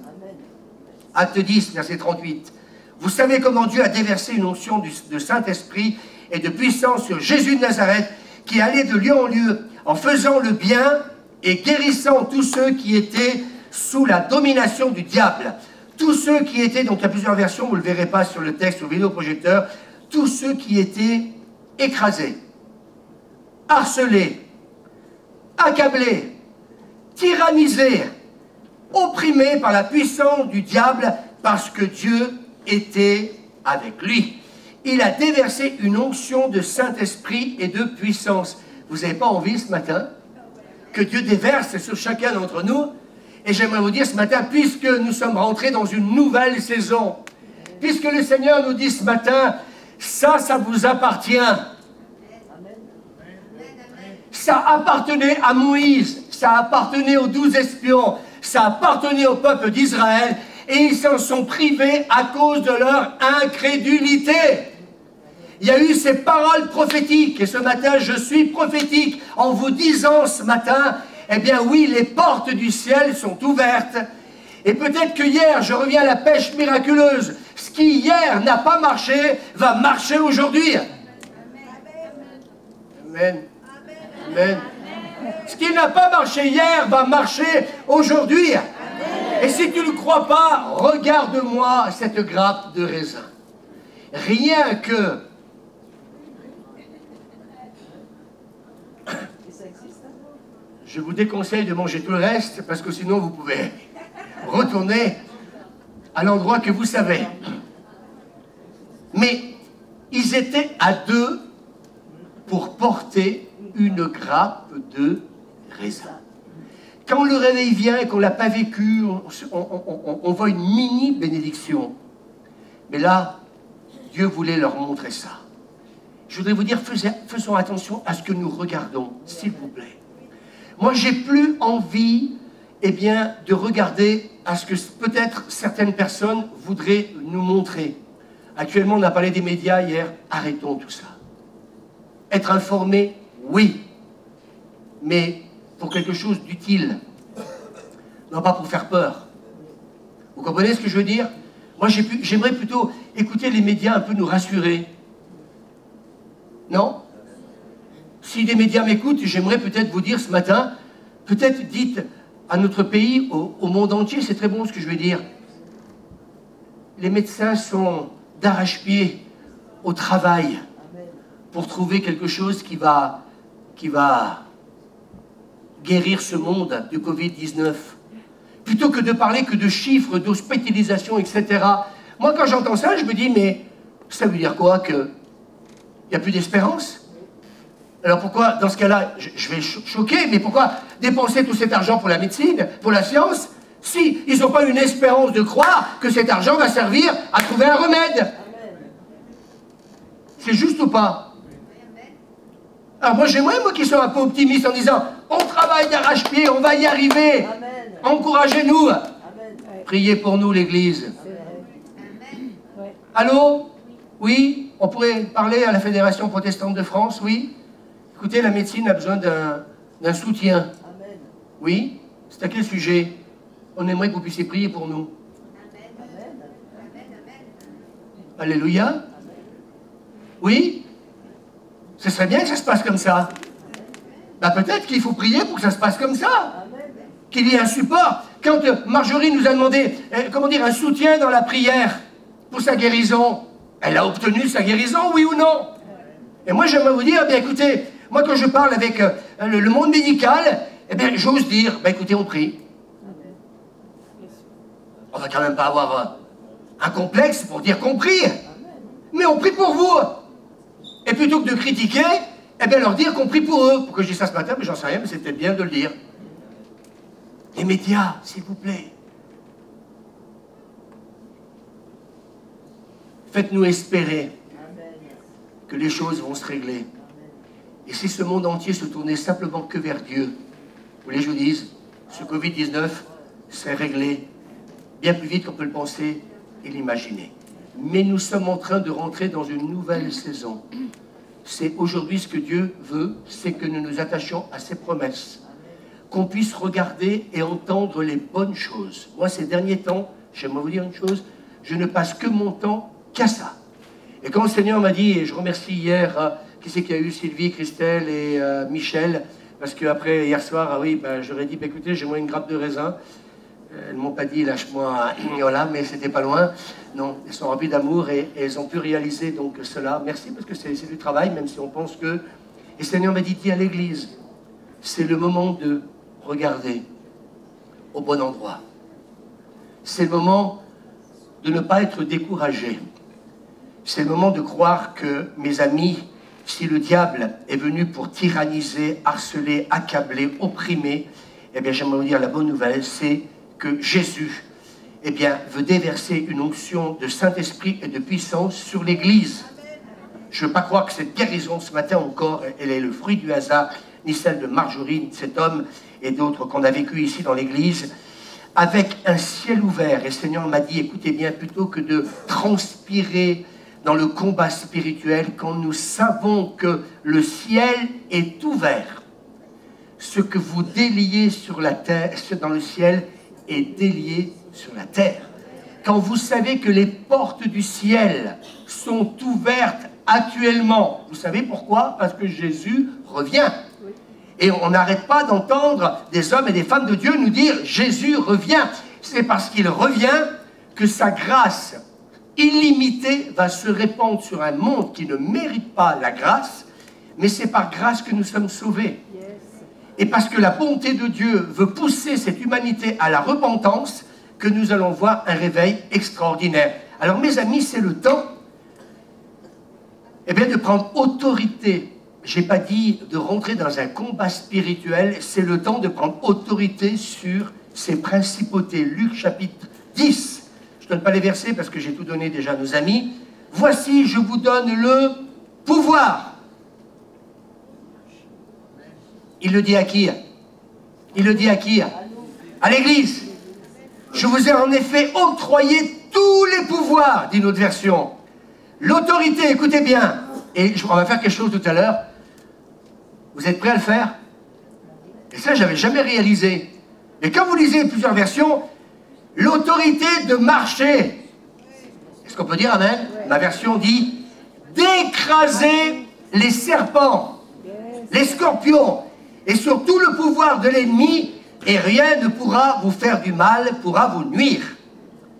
S3: Acte 10, verset 38. Vous savez comment Dieu a déversé une onction de Saint-Esprit et de puissance sur Jésus de Nazareth, qui allait de lieu en lieu en faisant le bien et guérissant tous ceux qui étaient sous la domination du diable. Tous ceux qui étaient, donc il y a plusieurs versions, vous ne le verrez pas sur le texte ou le vidéoprojecteur, tous ceux qui étaient écrasés, harcelés, accablés, tyrannisés, opprimés par la puissance du diable parce que Dieu était avec lui. Il a déversé une onction de Saint-Esprit et de puissance. Vous n'avez pas envie ce matin que Dieu déverse sur chacun d'entre nous? Et j'aimerais vous dire ce matin, puisque nous sommes rentrés dans une nouvelle saison, puisque le Seigneur nous dit ce matin, ça vous appartient. Ça appartenait à Moïse, ça appartenait aux 12 espions, ça appartenait au peuple d'Israël, et ils s'en sont privés à cause de leur incrédulité. Il y a eu ces paroles prophétiques, et ce matin, je suis prophétique en vous disant ce matin, eh bien oui, les portes du ciel sont ouvertes. Et peut-être que hier, je reviens à la pêche miraculeuse, ce qui hier n'a pas marché, va marcher aujourd'hui. Amen. Amen. Ce qui n'a pas marché hier va marcher aujourd'hui. Et si tu ne le crois pas, regarde-moi cette grappe de raisin. Rien que... Je vous déconseille de manger tout le reste, parce que sinon vous pouvez retourner à l'endroit que vous savez. Mais ils étaient à 2 pour porter une grappe de raisin. Quand le réveil vient et qu'on ne l'a pas vécu, on voit une mini bénédiction. Mais là, Dieu voulait leur montrer ça. Je voudrais vous dire, faisons attention à ce que nous regardons, s'il vous plaît. Moi, j'ai plus envie, eh bien, de regarder à ce que peut-être certaines personnes voudraient nous montrer. Actuellement, on a parlé des médias hier. Arrêtons tout ça. Être informé, oui. Mais pour quelque chose d'utile. Non pas pour faire peur. Vous comprenez ce que je veux dire? Moi, j'aimerais plutôt écouter les médias un peu nous rassurer. Non? Si des médias m'écoutent, j'aimerais peut-être vous dire ce matin, peut-être dites à notre pays, au monde entier, c'est très bon ce que je veux dire. Les médecins sont d'arrache-pied au travail pour trouver quelque chose qui va guérir ce monde du Covid-19. Plutôt que de parler que de chiffres, d'hospitalisation, etc. Moi, quand j'entends ça, je me dis, mais ça veut dire quoi? Qu'il n'y a plus d'espérance? Alors pourquoi, dans ce cas-là, je vais choquer, mais pourquoi dépenser tout cet argent pour la médecine, pour la science, si ils n'ont pas une espérance de croire que cet argent va servir à trouver un remède? C'est juste ou pas? Alors moi, j'aimerais, moi, qu'ils soient un peu optimistes en disant, on travaille d'arrache-pied, on va y arriver. Encouragez-nous. Priez pour nous, l'Église. Allô? Oui? On pourrait parler à la Fédération protestante de France, oui? Écoutez, la médecine a besoin d'un soutien. Oui? C'est à quel sujet? On aimerait que vous puissiez prier pour nous. Alléluia. Oui? Ce serait bien que ça se passe comme ça. Ben, peut-être qu'il faut prier pour que ça se passe comme ça. Qu'il y ait un support. Quand Marjorie nous a demandé, comment dire, un soutien dans la prière pour sa guérison, elle a obtenu sa guérison, oui ou non? Et moi, j'aimerais vous dire, bien écoutez, moi quand je parle avec le monde médical, eh bien, j'ose dire, ben écoutez, on prie. On va quand même pas avoir un complexe pour dire qu'on prie. Mais on prie pour vous. Et plutôt que de critiquer, eh bien leur dire qu'on prie pour eux. Pourquoi je dis ça ce matin? Mais j'en sais rien, mais c'est peut-être bien de le dire. Les médias, s'il vous plaît. Faites-nous espérer que les choses vont se régler. Et si ce monde entier se tournait simplement que vers Dieu, vous voulez que je vous dise, ce Covid-19 serait réglé bien plus vite qu'on peut le penser et l'imaginer. Mais nous sommes en train de rentrer dans une nouvelle saison. C'est aujourd'hui ce que Dieu veut, c'est que nous nous attachions à ses promesses, qu'on puisse regarder et entendre les bonnes choses. Moi, ces derniers temps, j'aimerais vous dire une chose, je ne passe que mon temps qu'à ça. Et quand le Seigneur m'a dit, et je remercie hier, qui c'est qu'il y a eu Sylvie, Christelle et Michel, parce qu'après, hier soir, ah oui, ben, j'aurais dit, ben, écoutez, j'ai moi une grappe de raisin. Elles ne m'ont pas dit, lâche-moi, voilà, mais c'était pas loin. Non, elles sont remplies d'amour et elles ont pu réaliser donc cela. Merci, parce que c'est du travail, même si on pense que... Et le Seigneur m'a dit, dis à l'Église, c'est le moment de regarder au bon endroit. C'est le moment de ne pas être découragé. C'est le moment de croire que, mes amis, si le diable est venu pour tyranniser, harceler, accabler, opprimer, eh bien, j'aimerais vous dire la bonne nouvelle, c'est que Jésus, eh bien, veut déverser une onction de Saint-Esprit et de puissance sur l'Église. Je ne veux pas croire que cette guérison ce matin encore, elle est le fruit du hasard, ni celle de Marjorie, ni de cet homme et d'autres qu'on a vécu ici dans l'Église, avec un ciel ouvert. Et le Seigneur m'a dit, écoutez bien, plutôt que de transpirer dans le combat spirituel, quand nous savons que le ciel est ouvert, ce que vous déliez sur la terre, dans le ciel, est délié sur la terre. Quand vous savez que les portes du ciel sont ouvertes actuellement, vous savez pourquoi? Parce que Jésus revient. Et on n'arrête pas d'entendre des hommes et des femmes de Dieu nous dire « Jésus revient ». C'est parce qu'il revient que sa grâce illimitée va se répandre sur un monde qui ne mérite pas la grâce, mais c'est par grâce que nous sommes sauvés. Et parce que la bonté de Dieu veut pousser cette humanité à la repentance, que nous allons voir un réveil extraordinaire. Alors mes amis, c'est le temps eh bien, de prendre autorité. Je n'ai pas dit de rentrer dans un combat spirituel, c'est le temps de prendre autorité sur ces principautés. Luc chapitre 10. Je ne donne pas les versets parce que j'ai tout donné déjà à nos amis. Voici, je vous donne le pouvoir. Il le dit à qui? Il le dit à qui? À l'Église. Je vous ai en effet octroyé tous les pouvoirs, dit notre version. L'autorité, écoutez bien. Et on va faire quelque chose tout à l'heure. Vous êtes prêts à le faire? Et ça, je n'avais jamais réalisé. Mais quand vous lisez plusieurs versions, l'autorité de marcher. Est-ce qu'on peut dire amen? Ma version dit d'écraser les serpents, les scorpions, et surtout le pouvoir de l'ennemi, et rien ne pourra vous faire du mal, pourra vous nuire.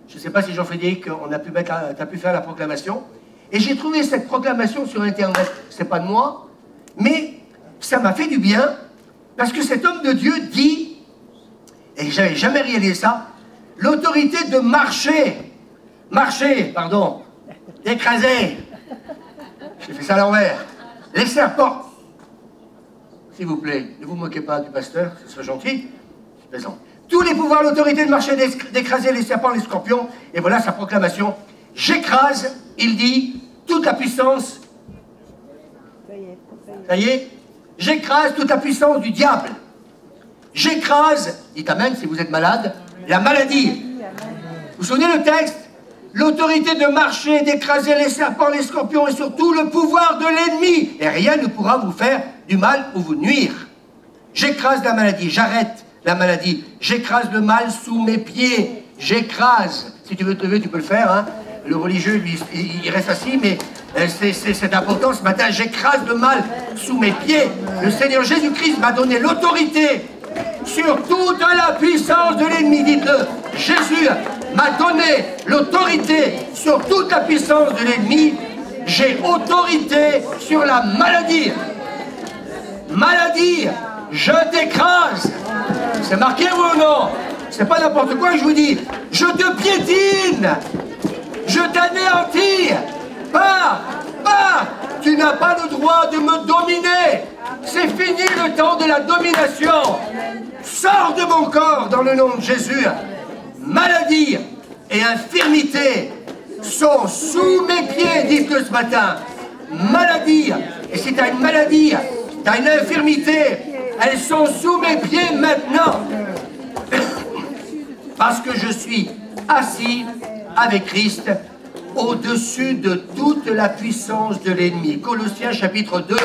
S3: Je ne sais pas si Jean-Frédéric, on a pu faire la proclamation. Et j'ai trouvé cette proclamation sur Internet. Ce n'est pas de moi, mais ça m'a fait du bien, parce que cet homme de Dieu dit, et je n'avais jamais réalisé ça, l'autorité de marcher, d'écraser. J'ai fait ça à l'envers. Les serpents. S'il vous plaît, ne vous moquez pas du pasteur, ce serait gentil. Je plaisante. Tous les pouvoirs, l'autorité de marcher, d'écraser les serpents, les scorpions. Et voilà sa proclamation. J'écrase, il dit, toute la puissance. Ça y est. J'écrase toute la puissance du diable. J'écrase, dites amen si vous êtes malade, la maladie. Vous vous souvenez le texte? L'autorité de marcher, d'écraser les serpents, les scorpions et surtout le pouvoir de l'ennemi. Et rien ne pourra vous faire du mal ou vous nuire. J'écrase la maladie, j'arrête la maladie. J'écrase le mal sous mes pieds. J'écrase. Si tu veux te lever, tu peux le faire. Hein. Le religieux, lui, il reste assis, mais c'est important ce matin. J'écrase le mal sous mes pieds. Le Seigneur Jésus-Christ m'a donné l'autorité sur toute la puissance de l'ennemi. Dites-le. Jésus m'a donné l'autorité sur toute la puissance de l'ennemi. J'ai autorité sur la maladie. Maladie, je t'écrase. C'est marqué ou non? C'est pas n'importe quoi que je vous dis. Je te piétine. Je t'anéantis. Pars. Tu n'as pas le droit de me dominer. C'est fini le temps de la domination. Sors de mon corps dans le nom de Jésus. Maladie et infirmité sont sous mes pieds, dites-le ce matin. Maladie, et si tu as une maladie, tu as une infirmité, elles sont sous mes pieds maintenant. Parce que je suis assis avec Christ au-dessus de toute la puissance de l'ennemi. Colossiens chapitre 2,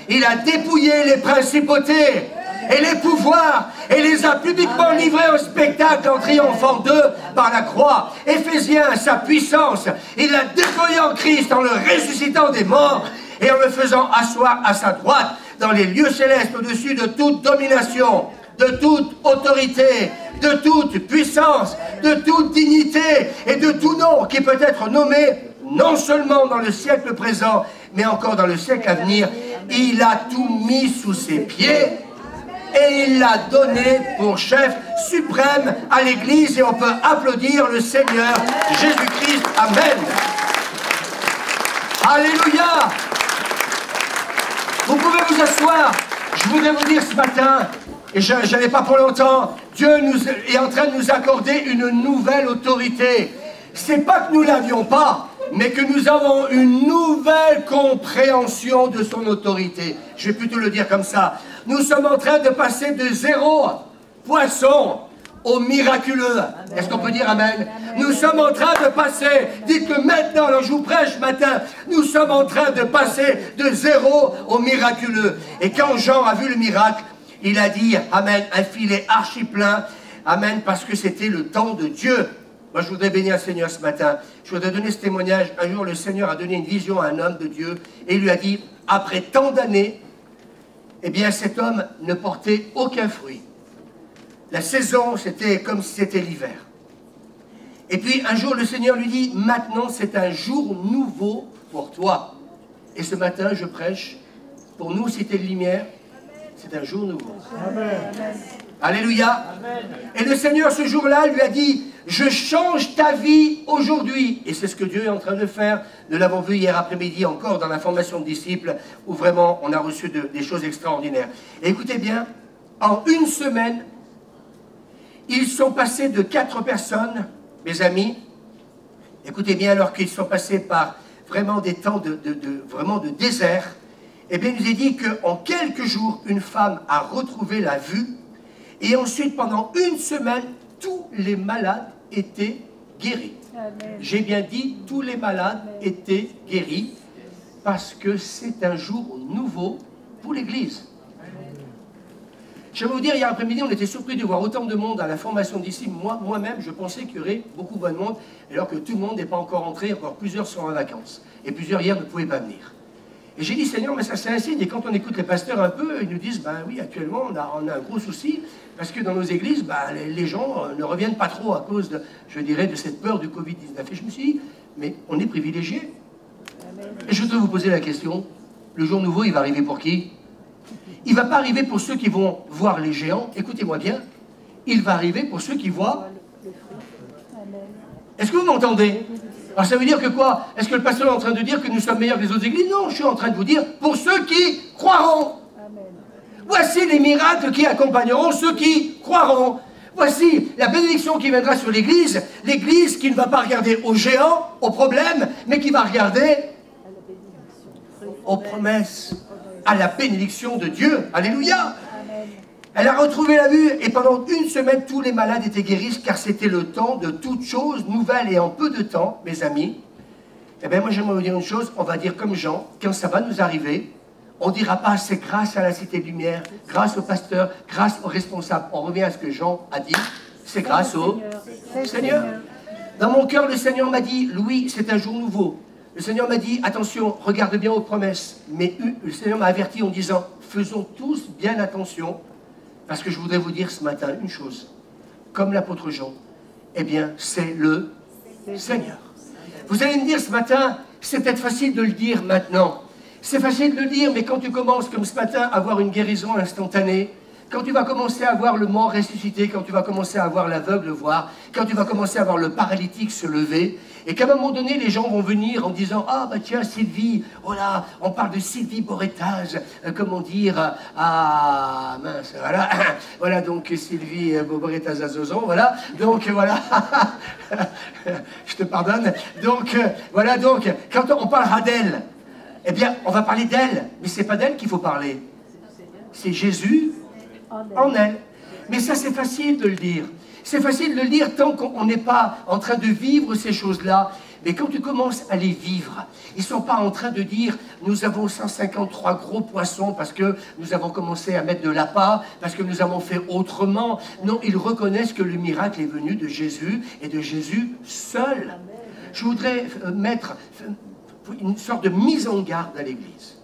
S3: il a dépouillé les principautés et les pouvoirs, et les a publiquement livrés au spectacle en triomphant d'eux par la croix. Éphésiens, sa puissance, il l'a déployé en Christ en le ressuscitant des morts et en le faisant asseoir à sa droite dans les lieux célestes au-dessus de toute domination, de toute autorité, de toute puissance, de toute dignité et de tout nom qui peut être nommé non seulement dans le siècle présent, mais encore dans le siècle à venir. Il a tout mis sous ses pieds et il l'a donné pour chef suprême à l'Église, et on peut applaudir le Seigneur Jésus-Christ. Amen. Alléluia. Vous pouvez vous asseoir. Je voudrais vous dire ce matin, et je n'avais pas pour longtemps, Dieu est en train de nous accorder une nouvelle autorité. C'est pas que nous ne l'avions pas, mais que nous avons une nouvelle compréhension de son autorité. Je vais plutôt le dire comme ça. Nous sommes en train de passer de zéro poisson au miraculeux. Est-ce qu'on peut dire amen? Nous sommes en train de passer, dites-le maintenant, alors je vous prêche ce matin, nous sommes en train de passer de zéro au miraculeux. Et quand Jean a vu le miracle, il a dit, amen, un filet archi plein, amen, parce que c'était le temps de Dieu. Moi, je voudrais bénir le Seigneur ce matin. Je voudrais donner ce témoignage. Un jour, le Seigneur a donné une vision à un homme de Dieu et il lui a dit, après tant d'années, eh bien, cet homme ne portait aucun fruit. La saison, c'était comme si c'était l'hiver. Et puis, un jour, le Seigneur lui dit, maintenant, c'est un jour nouveau pour toi. Et ce matin, je prêche, pour nous, Cité de Lumière, c'est un jour nouveau. Amen. Alléluia. Amen. Et le Seigneur, ce jour-là, lui a dit, je change ta vie aujourd'hui. Et c'est ce que Dieu est en train de faire. Nous l'avons vu hier après-midi encore dans la formation de disciples, où vraiment on a reçu des choses extraordinaires. Et écoutez bien, en une semaine, ils sont passés de 4 personnes, mes amis, écoutez bien, alors qu'ils sont passés par vraiment des temps vraiment de désert, eh bien, il nous est dit qu'en quelques jours, une femme a retrouvé la vue. Et ensuite, pendant une semaine, tous les malades étaient guéris. J'ai bien dit, tous les malades étaient guéris, parce que c'est un jour nouveau pour l'Église. Je vais vous dire, hier après-midi, on était surpris de voir autant de monde à la formation d'ici. Moi-même, je pensais qu'il y aurait beaucoup de monde, alors que tout le monde n'est pas encore entré, encore plusieurs sont en vacances. Et plusieurs hier ne pouvaient pas venir. Et j'ai dit, Seigneur, mais ça c'est un signe. Et quand on écoute les pasteurs un peu, ils nous disent, ben oui, actuellement, on a un gros souci, parce que dans nos églises, ben, les gens ne reviennent pas trop à cause, je dirais, de cette peur du Covid-19. Et je me suis dit, mais on est privilégiés. Et je dois vous poser la question, le jour nouveau, il va arriver pour qui? Il ne va pas arriver pour ceux qui vont voir les géants, écoutez-moi bien, il va arriver pour ceux qui voient. Est-ce que vous m'entendez? Alors ça veut dire que quoi? Est-ce que le pasteur est en train de dire que nous sommes meilleurs que les autres églises? Non, je suis en train de vous dire, pour ceux qui croiront. Voici les miracles qui accompagneront ceux qui croiront. Voici la bénédiction qui viendra sur l'église, l'église qui ne va pas regarder aux géants, aux problèmes, mais qui va regarder aux promesses, à la bénédiction de Dieu. Alléluia. Elle a retrouvé la vue et pendant une semaine, tous les malades étaient guéris car c'était le temps de toutes choses nouvelles et en peu de temps, mes amis. Eh bien, moi, j'aimerais vous dire une chose, on va dire comme Jean, quand ça va nous arriver, on ne dira pas c'est grâce à la Cité de Lumière, grâce au pasteur, grâce aux responsables. On revient à ce que Jean a dit, c'est grâce au Seigneur. Dans mon cœur, le Seigneur m'a dit, Louis, c'est un jour nouveau. Le Seigneur m'a dit, attention, regarde bien aux promesses. Mais le Seigneur m'a averti en disant, faisons tous bien attention, parce que je voudrais vous dire ce matin une chose. Comme l'apôtre Jean, eh bien, c'est le Seigneur. Vous allez me dire ce matin, c'est peut-être facile de le dire maintenant. C'est facile de le dire, mais quand tu commences comme ce matin à avoir une guérison instantanée, quand tu vas commencer à voir le mort ressuscité, quand tu vas commencer à voir l'aveugle voir, quand tu vas commencer à voir le paralytique se lever, et qu'à un moment donné, les gens vont venir en disant « Ah, bah tiens, Sylvie, oh là, on parle de Sylvie Boretage, comment dire, ah, mince, voilà, voilà, donc Sylvie Boretage à Zozon, voilà, donc voilà, je te pardonne, donc, voilà, donc, quand on parlera d'elle, eh bien, on va parler d'elle, mais c'est pas d'elle qu'il faut parler, c'est Jésus en elle. Mais ça, c'est facile de le dire. C'est facile de le dire tant qu'on n'est pas en train de vivre ces choses-là. Mais quand tu commences à les vivre, ils ne sont pas en train de dire « Nous avons 153 gros poissons parce que nous avons commencé à mettre de l'appât, parce que nous avons fait autrement. » Non, ils reconnaissent que le miracle est venu de Jésus et de Jésus seul. Je voudrais mettre une sorte de mise en garde à l'Église.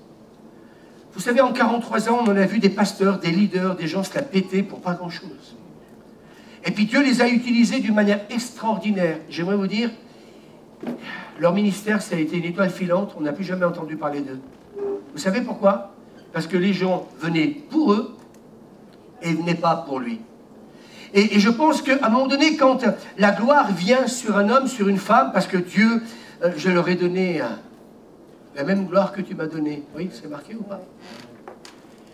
S3: Vous savez, en 43 ans, on en a vu des pasteurs, des leaders, des gens se la péter pour pas grand-chose. Et puis Dieu les a utilisés d'une manière extraordinaire. J'aimerais vous dire, leur ministère, ça a été une étoile filante, on n'a plus jamais entendu parler d'eux. Vous savez pourquoi? Parce que les gens venaient pour eux et venaient pas pour lui. Et je pense qu'à un moment donné, quand la gloire vient sur un homme, sur une femme, parce que Dieu, je leur ai donné la même gloire que tu m'as donnée. Oui, c'est marqué ou pas?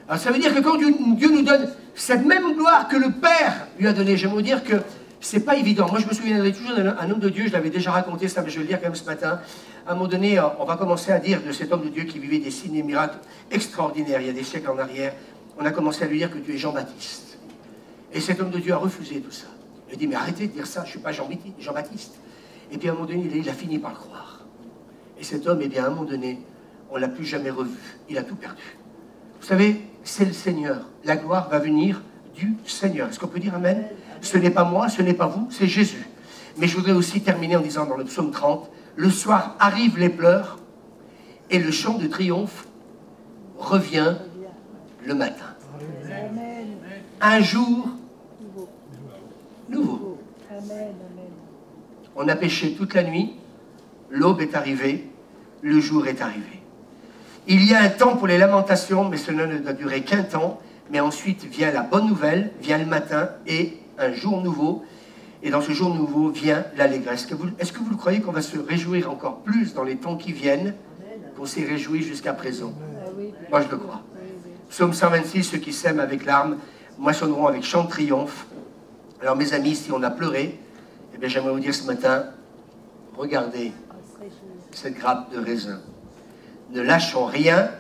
S3: Alors ça veut dire que quand Dieu nous donne cette même gloire que le Père lui a donnée, j'aimerais vous dire que c'est pas évident. Moi, je me souviendrai toujours d'un homme de Dieu, je l'avais déjà raconté, ça, mais je vais le dire quand même ce matin. À un moment donné, on va commencer à dire de cet homme de Dieu qui vivait des signes et miracles extraordinaires, il y a des siècles en arrière. On a commencé à lui dire que tu es Jean-Baptiste. Et cet homme de Dieu a refusé tout ça. Il a dit, mais arrêtez de dire ça, je ne suis pas Jean-Baptiste. Et puis à un moment donné, il a fini par le croire. Et cet homme, eh bien, à un moment donné, on ne l'a plus jamais revu. Il a tout perdu. Vous savez, c'est le Seigneur. La gloire va venir du Seigneur. Est-ce qu'on peut dire amen? Ce n'est pas moi, ce n'est pas vous, c'est Jésus. Mais je voudrais aussi terminer en disant dans le psaume 30, le soir arrivent les pleurs et le chant de triomphe revient le matin. Un jour nouveau. On a péché toute la nuit, l'aube est arrivée, le jour est arrivé. Il y a un temps pour les lamentations, mais cela ne doit durer qu'un temps. Mais ensuite vient la bonne nouvelle, vient le matin et un jour nouveau. Et dans ce jour nouveau vient l'allégresse. Est-ce que vous le croyez qu'on va se réjouir encore plus dans les temps qui viennent qu'on s'est réjoui jusqu'à présent? Moi, je le crois. Psaume 126, ceux qui sèment avec larmes moissonneront avec chant de triomphe. Alors, mes amis, si on a pleuré, eh bien, j'aimerais vous dire ce matin, regardez cette grappe de raisin. Ne lâchons rien,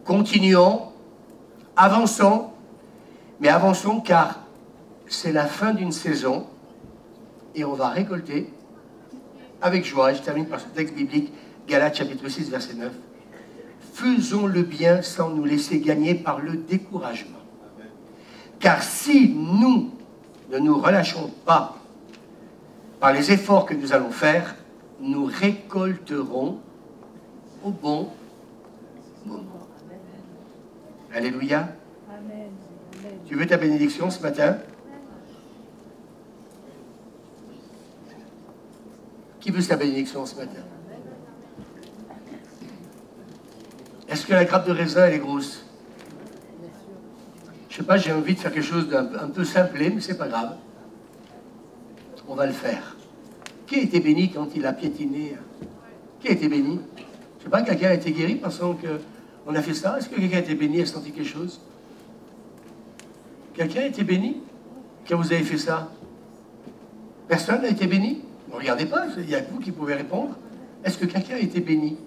S3: continuons, avançons, Mais avançons car c'est la fin d'une saison et on va récolter avec joie. Je termine par ce texte biblique, Galates chapitre 6, verset 9. Faisons le bien sans nous laisser gagner par le découragement. Car si nous ne nous relâchons pas par les efforts que nous allons faire, nous récolterons au bon moment. Alléluia.
S5: Amen.
S3: Tu veux ta bénédiction ce matin? Qui veut sa bénédiction ce matin? Est-ce que la grappe de raisin, elle est grosse? Je sais pas, j'ai envie de faire quelque chose d'un peu simplé, mais c'est pas grave. On va le faire. Qui a été béni quand il a piétiné? Qui a été béni? Je sais pas, quelqu'un a été guéri pensant qu'on a fait ça? Est-ce que quelqu'un a été béni et a senti quelque chose? Quelqu'un a été béni quand vous avez fait ça? Personne n'a été béni? Ne regardez pas, il y a que vous qui pouvez répondre. Est-ce que quelqu'un a été béni?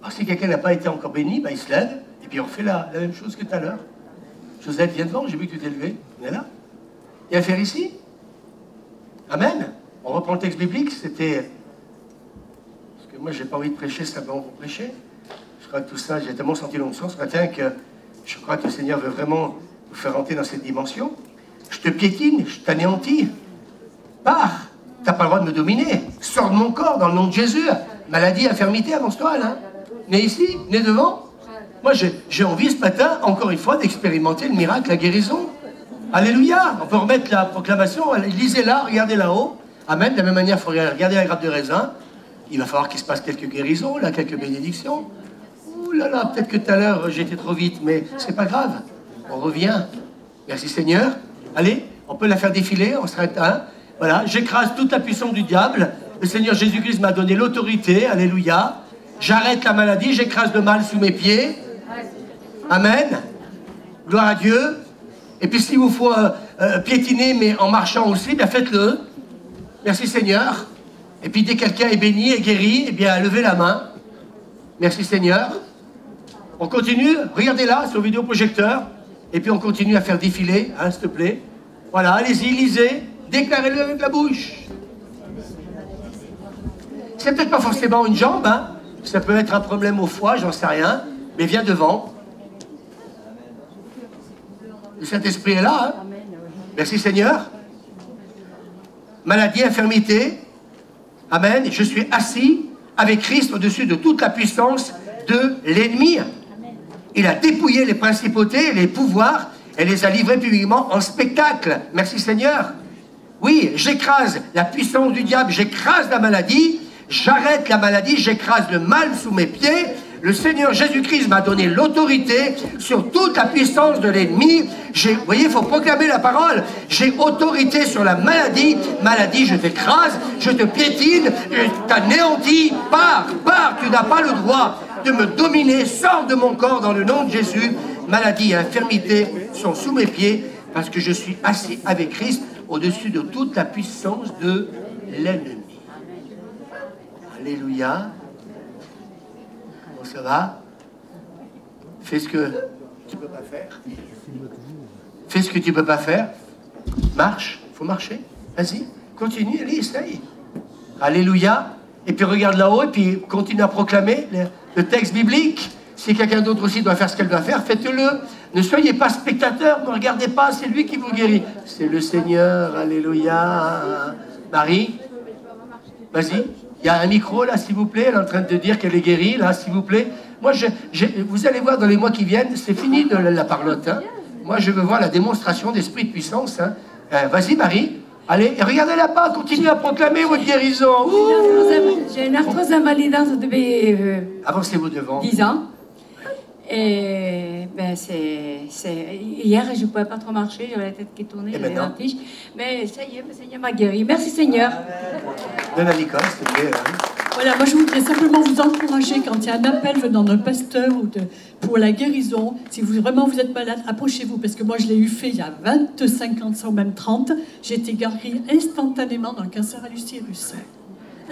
S3: Alors, si quelqu'un n'a pas été encore béni, ben, il se lève et puis on fait la même chose que tout à l'heure. Josette, viens devant, j'ai vu que tu t'es levé. On est là. Il y a à faire ici. Amen. On reprend le texte biblique. C'était... Parce que moi, j'ai pas envie de prêcher simplement pour prêcher. Je crois que tout ça, j'ai tellement senti l'onction ce matin que je crois que le Seigneur veut vraiment vous faire entrer dans cette dimension. Je te piétine, je t'anéantis. Pars. T'as pas le droit de me dominer. Sors de mon corps dans le nom de Jésus. Maladie, infirmité, avance-toi là. Né ici, né devant. Moi, j'ai envie ce matin, encore une fois, d'expérimenter le miracle, la guérison. Alléluia. On peut remettre la proclamation, lisez-la, regardez là-haut. Amen. De la même manière, il faut regarder la grappe de raisin. Il va falloir qu'il se passe quelques guérisons, là, quelques bénédictions. Ouh là là, peut-être que tout à l'heure, j'étais trop vite, mais c'est pas grave. On revient. Merci Seigneur. Allez, on peut la faire défiler, on s'arrête un. Voilà, j'écrase toute la puissance du diable. Le Seigneur Jésus-Christ m'a donné l'autorité. Alléluia. J'arrête la maladie, j'écrase le mal sous mes pieds. Amen. Gloire à Dieu. Et puis s'il vous faut piétiner, mais en marchant aussi, bien faites-le. Merci Seigneur. Et puis dès que quelqu'un est béni et guéri, eh bien levez la main. Merci Seigneur. On continue. Regardez là, sur le vidéoprojecteur. Et puis on continue à faire défiler, hein, s'il te plaît. Voilà, allez-y, lisez. Déclarez-le avec la bouche. C'est peut-être pas forcément une jambe, hein. Ça peut être un problème au foie, j'en sais rien. Mais viens devant. Le Saint-Esprit est là, hein. Merci Seigneur. Maladie, infirmité. Amen. Je suis assis avec Christ au-dessus de toute la puissance de l'ennemi. Il a dépouillé les principautés, les pouvoirs, et les a livrés publiquement en spectacle. Merci Seigneur. Oui, j'écrase la puissance du diable, j'écrase la maladie, j'arrête la maladie, j'écrase le mal sous mes pieds. Le Seigneur Jésus-Christ m'a donné l'autorité sur toute la puissance de l'ennemi. Vous voyez, il faut proclamer la parole. J'ai autorité sur la maladie. Maladie, je t'écrase, je te piétine, je t'anéantis. Pars, tu n'as pas le droit de me dominer. Sors de mon corps dans le nom de Jésus. Maladie et infirmité sont sous mes pieds parce que je suis assis avec Christ au-dessus de toute la puissance de l'ennemi. Alléluia. Comment ça va? Fais ce que tu ne peux pas faire. Fais ce que tu ne peux pas faire. Marche. Il faut marcher. Vas-y. Continue. Allez, essaye. Alléluia. Et puis regarde là-haut et puis continue à proclamer le texte biblique. Si quelqu'un d'autre aussi doit faire ce qu'elle doit faire, faites-le. Ne soyez pas spectateurs, ne regardez pas, c'est lui qui vous guérit. C'est le Seigneur, alléluia. Marie, vas-y. Il y a un micro là, s'il vous plaît, elle est en train de dire qu'elle est guérie, là, s'il vous plaît. Moi, vous allez voir dans les mois qui viennent, c'est fini de la parlotte. Hein. Moi, je veux voir la démonstration d'esprit de puissance. Hein. Vas-y, Marie. Allez, et regardez-la pas, continuez à proclamer votre guérison.
S6: J'ai une arthrose invalidante depuis
S3: avancez-vous devant.
S6: 10 ans. Et ben hier, je ne pouvais pas trop marcher, j'avais la tête qui tournait, j'avais la tige. Mais ça y est, le Seigneur m'a guéri. Merci Seigneur.
S3: Donne à Nicole, s'il te plaît.
S7: Voilà, moi je voudrais simplement vous encourager quand il y a un appel venant d'un pasteur ou pour la guérison. Si vraiment vous êtes malade, approchez-vous, parce que moi je l'ai eu fait il y a 25 ans, ou même 30. J'ai été guérie instantanément d'un cancer à l'utérus.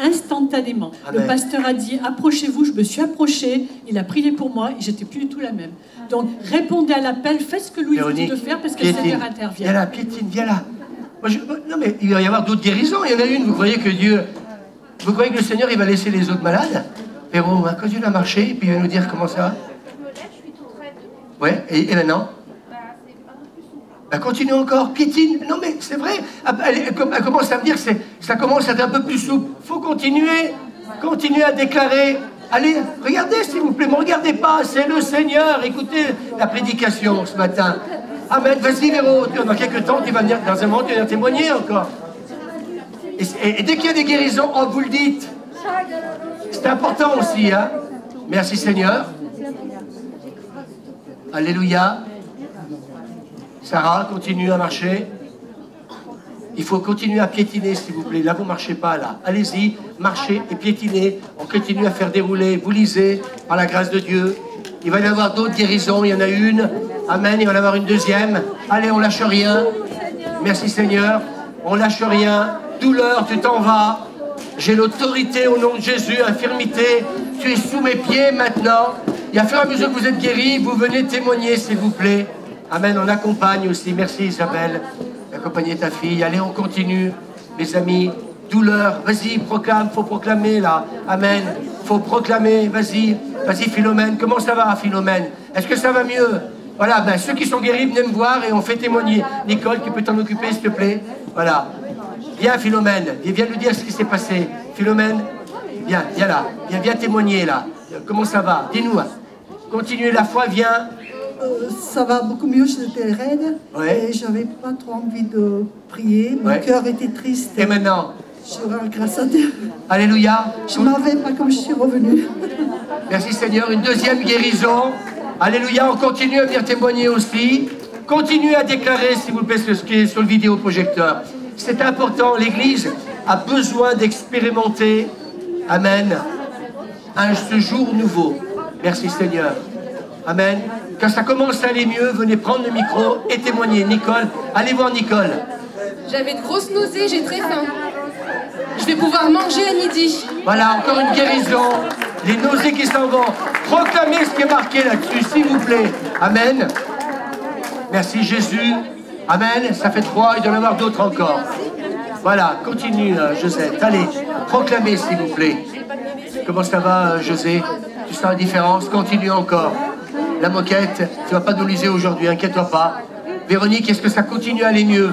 S7: instantanément.
S3: Amen.
S7: Le pasteur a dit, approchez-vous, je me suis approchée, il a prié pour moi et j'étais plus du tout la même. Donc, répondez à l'appel, faites ce que Louis vous dit de faire parce que le Seigneur intervient.
S3: Viens là, Piétine, viens là. Non mais il va y avoir d'autres guérisons, il y en a une, vous croyez que Dieu... Vous croyez que le Seigneur, il va laisser les autres malades? Véro, on va continuer à marcher, et puis il va nous dire comment ça va. Ouais, et maintenant? Bah, continue encore, piétine. Non mais c'est vrai, elle commence à me dire que ça commence à être un peu plus souple. Faut continuer, continuer à déclarer. Allez, regardez s'il vous plaît, ne me regardez pas, c'est le Seigneur. Écoutez la prédication ce matin. Amen, vas-y Véro, dans quelques temps, tu vas venir, dans un moment, tu vas témoigner encore. Et dès qu'il y a des guérisons, oh, vous le dites. C'est important aussi, hein. Merci Seigneur. Alléluia. Sarah, continue à marcher. Il faut continuer à piétiner, s'il vous plaît. Là, vous ne marchez pas, là. Allez-y, marchez et piétinez. On continue à faire dérouler. Vous lisez, par la grâce de Dieu. Il va y avoir d'autres guérisons. Il y en a une. Amen. Il va y en avoir une deuxième. Allez, on lâche rien. Merci, Seigneur. On lâche rien. Douleur, tu t'en vas. J'ai l'autorité au nom de Jésus. Infirmité, tu es sous mes pieds maintenant. Et à fur et à mesure que vous êtes guéris, vous venez témoigner, s'il vous plaît. Amen, on accompagne aussi. Merci Isabelle d'accompagner ta fille. Allez, on continue, mes amis. Douleur, vas-y, proclame, faut proclamer là. Amen, faut proclamer, vas-y. Vas-y Philomène, comment ça va Philomène? Est-ce que ça va mieux? Voilà, ben, ceux qui sont guéris, venez me voir et on fait témoigner. Nicole, tu peux t'en occuper s'il te plaît? Voilà. Viens Philomène, viens nous dire ce qui s'est passé. Philomène, viens là, viens témoigner là. Comment ça va? Dis-nous. Continuez la foi, viens.
S8: Ça va beaucoup mieux, j'étais raide et j'avais pas trop envie de prier. Mon cœur était triste.
S3: Et maintenant?
S8: Je rends grâce à Dieu.
S3: Alléluia.
S8: Je m'en vais pas comme je suis revenue.
S3: Merci Seigneur. Une deuxième guérison. Alléluia. On continue à venir témoigner aussi. Continuez à déclarer, s'il vous plaît, ce qui est sur le vidéoprojecteur. C'est important. L'Église a besoin d'expérimenter, amen, ce jour nouveau. Merci Seigneur. Amen. Quand ça commence à aller mieux, venez prendre le micro et témoigner. Nicole, allez voir Nicole.
S1: J'avais de grosses nausées, j'ai très faim. Je vais pouvoir manger à midi.
S3: Voilà, encore une guérison. Les nausées qui s'en vont. Proclamez ce qui est marqué là-dessus, s'il vous plaît. Amen. Merci Jésus. Amen. Ça fait 3, il doit y en avoir d'autres encore. Voilà, continue Josette. Allez, proclamez s'il vous plaît. Comment ça va José? Tu sens la différence? Continue encore. La moquette, tu ne vas pas nous liser aujourd'hui, inquiète-toi pas. Véronique, est-ce que ça continue à aller mieux?